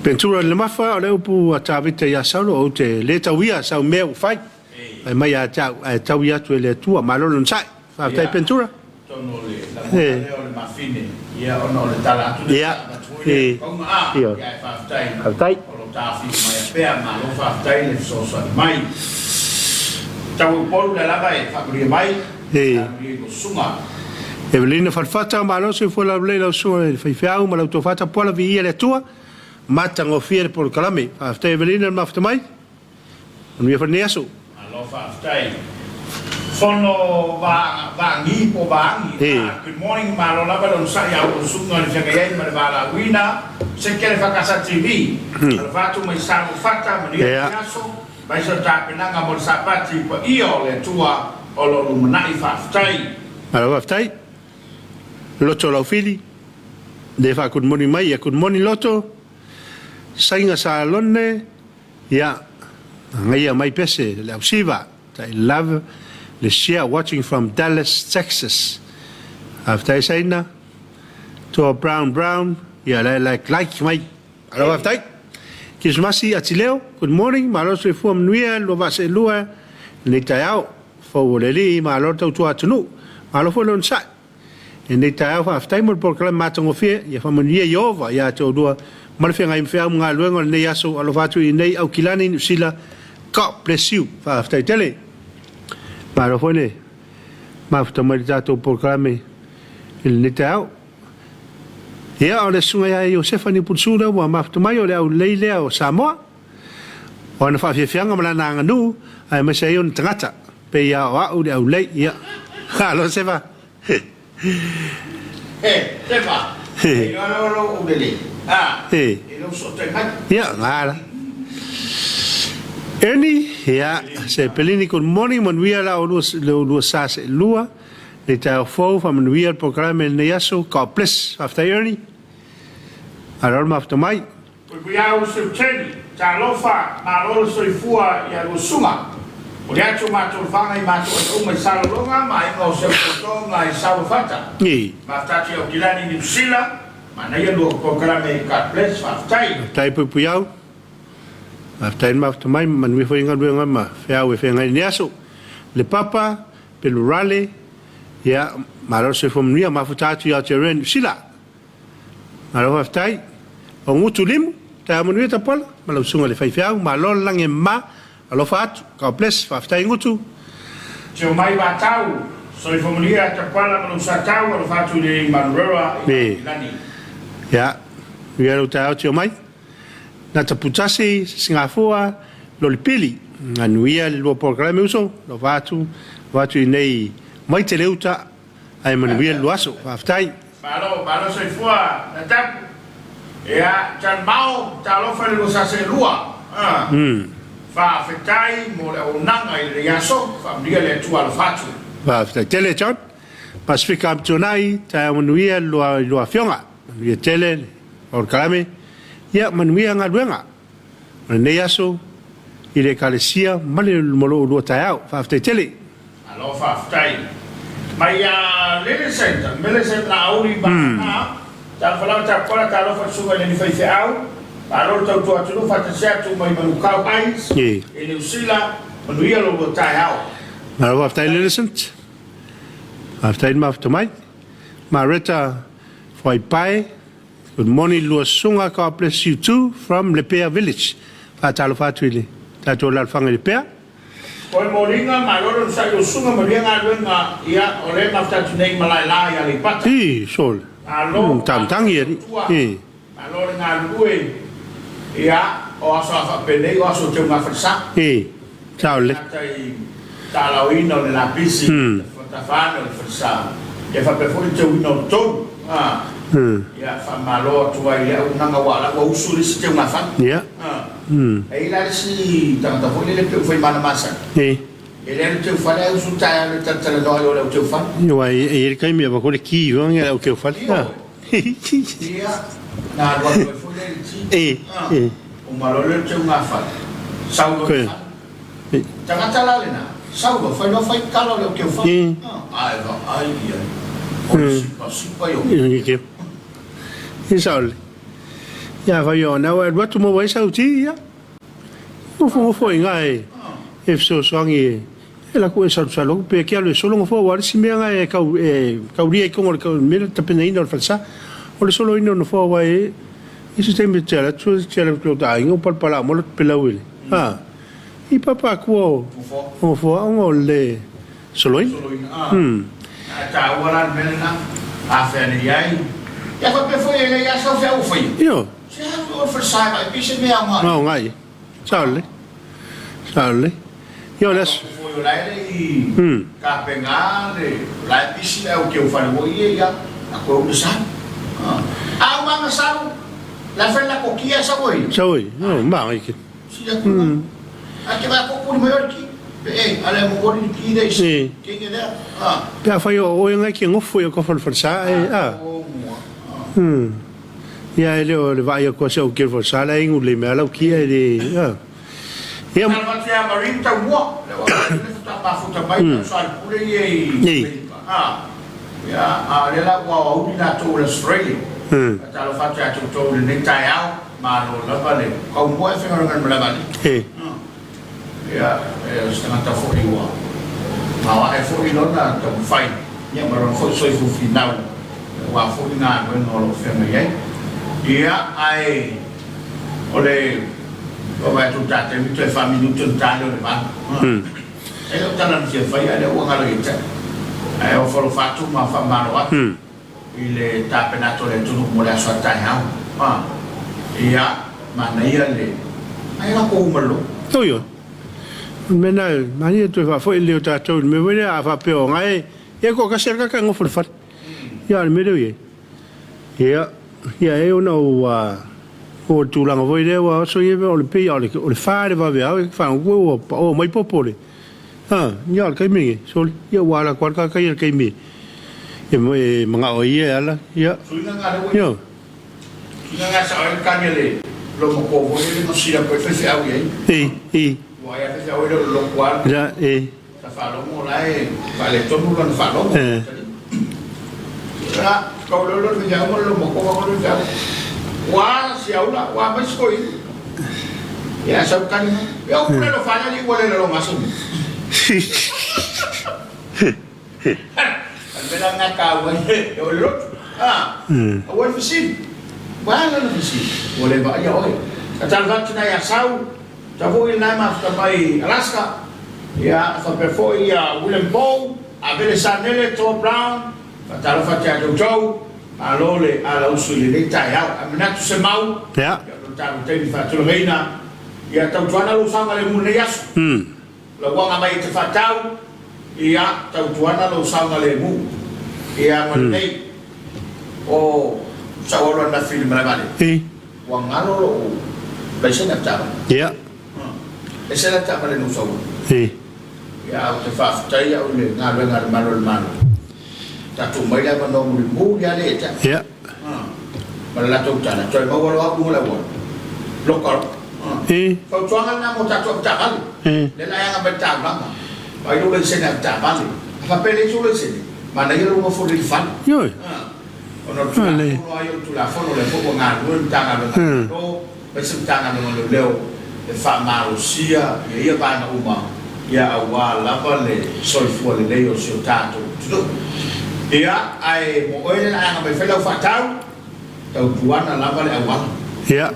Pentura le mafa o le upu atavita ia saulo o te le tawia sau meu fai. Ai mai a tau ia tu le tua malolo nsai. Fatai pentura. Tono le le mafine. Ia ono le tala tu. Ia. Ia fatai. Fatai. O tafi mai pea malo fatai le sosa mai. Tau polu le lava e fabri mai. Sunga. Evelina farfata malo se foi la le so fai fiau ma l'auto fata pola via le tua. Mata ngofia por kalame. Fatai Evelina mafta mai. Mi fa neso. Sono vangi po vangi. Good morning, Marola, non sai a sunga di Fiagaiai, ma la wina, se chiede fa casa TV. Al fatto mi stavo fatta, ma io adesso vai a stare penanga mo sapati io le tua o lo luminai faftai. Allora faftai. Lotto la fili. De fa good morning mai, good morning lotto. Sainga salone. Ya. Ngai mai pese le ausiva. I love the share watching from Dallas, Texas. After I say na to a brown, yeah, like my. Hello, after Kismasi atileo. Good morning. Malos reform nuia lo vase lua le tayao for leli malo to atunu. Malo for lon sa. En le tayao after mo proclam matongo fie ya famonia yova ya to do malfia ngai fia mga luengo le yaso alovatu nei au kilani sila. God bless you. After tele. Pero fue más tomaritato por clame el netao. Ya ahora sunga ya Josefa ni punsura wa más tomayo le au leile o Samoa. O na fa fianga mala na nganu ai me sei un tangata. Pe ya wa u le au lei ya. Ha lo se va. Se va. Yo lo udele. Ah. E lo sostenga. Ya, nada. Ernie, ja, se pelini good morning, man we la lu sas lua, le ta fo van we el programma ne yaso, God bless after Ernie. Alarm after mai. We are also training. Talofa, marolo soi fua ya rusuma. O ya chuma to fanga I mato o mai salonga, mai no se tonga I salofata. Ni. Maftachi o kilani ni sila, mana ya lu programma God bless after. Tai puyau. After after mai man we foi ngal ma fea we fenga niaso le papa pelo rale ya maro se fom nia mafutatu ya teren sila maro after o mutulim ta monu ta pol malo sunga le fea malo lange ma alo fat ka bless after ngutu jo mai batau so fom nia ta pala malo satau alo fatu le manrora lani ya we are ta jo mai na taputasi Singapura lo lipili anuia lo programa uso lo vatu nei mai te leuta ai manuia lo aso aftai malo se fua na tap ya tan mau Talofa lo sase lua fa afetai mo le onanga I yaso fa dia le tua lo fatu va aftai tele chat pasifika amtonai ta manuia lo afionga manuia tele or kalame ya manuia ngaluenga ne yaso ile kalesia male molo lo tayao fa aftai tele alo fa aftai mai ya le center na auri ba na ta fala ta kola Talofa suga le ni fa au alo to atu fa ta certo mai manuka ais ele usila manuia lo tayao alo aftai le center aftai maftomai mareta foi pai. Good morning, Luasunga. God bless you too from Lepea Village. Talofa tuile. Tato la fanga Lepea. Koe moringa ma loro sa yo sunga moringa luenga ia ole mafta tunei malai la ia le pata. Sol. Alo Tangi eri. Alo nga lue ia o aso fa pene o aso te ma fasa. Ciao le. Talo ino le la pisi. Ta fa no fasa. E fa pe foi te uno to. Ia fa malo tua ia unanga wala wa usuri te ma fa. Ia. E la si tanta foi le foi mana masa. Ele te fala o suta le tanta le no le te fa. Io ai kai mi va con chi io nge o che fa. Ia na lo foi le ti. O malo le te ma fa. Saudo. Tanga la le na. Saudo foi no foi calo le que fa. Ai va ai ia. O si pa yo. E saul. Ya va yo na wa tu mo vai sau ti ya. O foi ngai. E so songi. E la ku sa lo pe ke le solo fo wa si me ngai ka ri ko mo ka me ta pe nei no falsa. O le solo ino no fo wa e si te me tela tu tela ko ta ingo par pala mo pe la wile. I papa ko o fo o le solo in. Ta wala menna a fe ni ai. Ya fa pe foi ele ya so fe o foi. Yo. Se o falsa ma pise me ama. No ngai. Salle. Io adesso. Capengale, la piscina è o che ho fatto io, a quello che sa. Ah, ma sa, la fella cocchia sa voi. Sa voi? No, ma che. Sì, anche ma poco di Mallorca. Alle mo di chi dei sì. Che è là? Ja, fa io o ngai che ngoffo io ko fa Ja, le vai ko se o che fa sala in le me la chi è di Ia matia marinta wa le wa ta pa futa mai so al pure ye ya le la wa o bina to Australia ta lo fa ta to le tai au ma lo la vale ko mo e fenga ngan la vale ya sta ta fo wa ma wa e fo no na to fai ya ma ro fo so fu final wa fo na no lo fenga ye ya ai ole vai tutta te mi famiglia tutta le va e lo tanto si fa ya le uanga lo ita e ho fatto ma fa mano il tapenato le tu mo la sua tanya ia ma nei le ai la ko malo io mena mani tu fa foi le tato me vene a fa pe ngai e ko ka cerca ka ngo fa ya me de ya e no o tu langa voi le wa so ye o le pe o le fa le va vea fa un go o mai popole ya kai mi so ye wa la kwal ka kai kai mi e manga o ye ala ya yo nga sa o ka le lo mo ko vo le no sia ko fe au ye wa ya fe au lo kwal ya sa fa lo mo la vale to no lo fa lo mo ra ko lo ya mo ko lo ya wa si aula wa mas koi ya sab kan yo pura lo fala li wala lo masum albela nga ka wa yo lo awal fisin wala no fisin wala ba ya oi katal vat na ya sau ta voi na ma ta pai Alaska ya fa perfo ya William Paul avere sanele to brown Talofa te jo alole ala usuli le tai au amina tu se mau ya ta te mi fa tu reina ya ta tuana lo sanga le mun yas lo wanga mai te fa tau ya ta tuana lo sanga le mu ya mo nei o sa ora na film la vale wanga lo ba se na ta ya ese la ta vale no so ya te fa tai ya le na le ngar malo malo ta tu mai la no mu ya le ta ya ma la tu ta na toi ma wo lo la wo lo ko ko tuanga na mo ta tu ta vale le la ya ba ta ba ai lo le se na ta vale fa pele su le se ma na yo mo fu ri fan yo ono tu ai tu la fono le fo nga lu ta nga lo ba se ta nga no le leo e fa ma sia e ia ba na uma ia awa la vale so fu le leo si tato ia ai mo ele na nga fa lo fa tau tau tuana la vale awa ya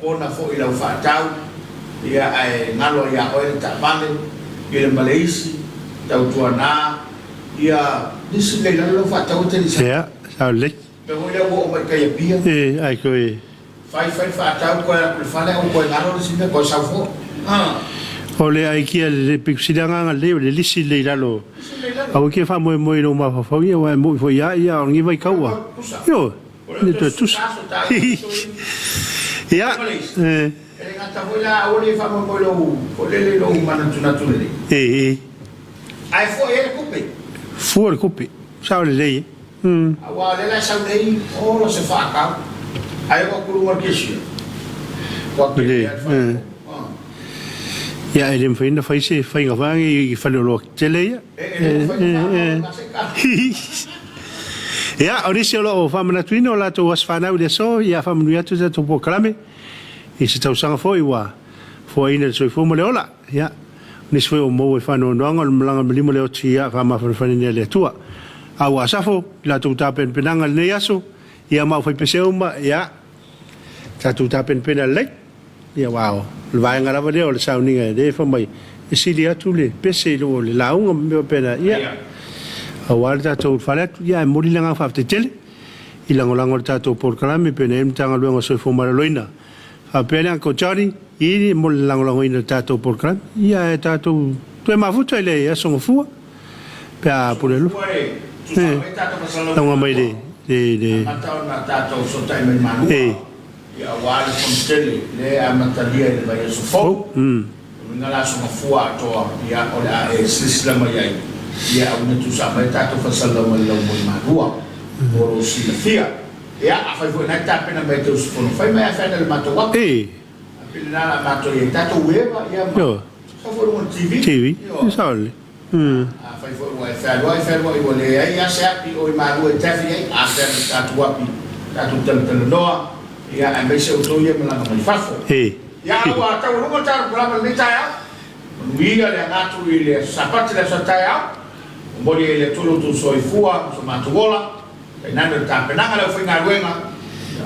ko na fo ila fa tau ia ai ngalo ia o ta vale Ia Malaysia, tau tuana, ia nisi leila lo fa tau te nisi. Ya, sao le. Pe mo ia wo mai kai pia. Ai ko e. Fai fa tau ko la fale o ko ngalo nisi me ko sa fo. Ole ai kia le piksidanga le lisi leila lo. Au ke fa mo no ma fa ia wa mo fo ia ngi vai kaua. Yo. Ni tu. Ya. Ele ngata voila ole fa mo lo ole lo mana tuna tule. Ai fo ele kupe. Fo ele kupe. Sao le lei. Awa le la sau dei o lo se fa ka. Ai ko ku mo kesi. Ko le. Ja, ele foi ainda faz e falou lo tele. Ja, orisi lo fa mana tuino la to was fa na de so ya fa manu atu za to po klame. E se tau sanga foi wa foi ina so fo mo le ola. Ja. Ni foi o mo e fa no no ngol mlanga limo le otia fa ma fa ni le tua. Awa safo la to ta pen penanga le yaso. Ya ma foi peseu ma ya. Ta to ta pen penal le. Ya wow. Le vai ngara va le sa uninga de fa mai. E si dia tu le pese lo le la unga me pena. Ya. Awal ta to fa le ya mo li langa fa te tele. Ilangolango ta to por klame pena em tanga luengo so fo mara loina. A pena ko chari i mo langolango ina tato por klame. Ya tato tu ma futo ele ya so fu. Pe a por elo. Tanga mai de Mata na tato so tai mai manu. Ya wale kontele le amatalia le vai so fo. Ngala so fu a to ya ola e sistema ya. Ya una tu sa mai tato fa salama lo mo manu. Oro si la fia. Ya, afai foi na tapa na meto os fono. Foi mai afai na mato wa. Apil na mato e tato weba ya. Yo. Só foi um TV. TV. Só ali. Afai foi o wifi o le ya sa pi o maru e tafi ai afai tato wa pi. Tato tel noa. Ya ambe se o toye mala mai fafo. Ya wa ta o mo ta programa ni ta ya. Nuia le ngatu ile sapati le sa ta ya. Mo le tolo tu soifua so mato bola. Nando ta penanga le foi ngaruenga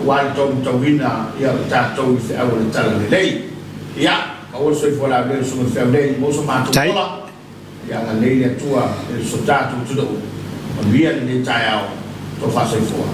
wal tom tawina ya ta to fi awal tala lei ya awal so foi la le so fe lei mo so ma to la ya la lei le tua el soldado tu do on via le ta ya to fa so foi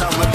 summer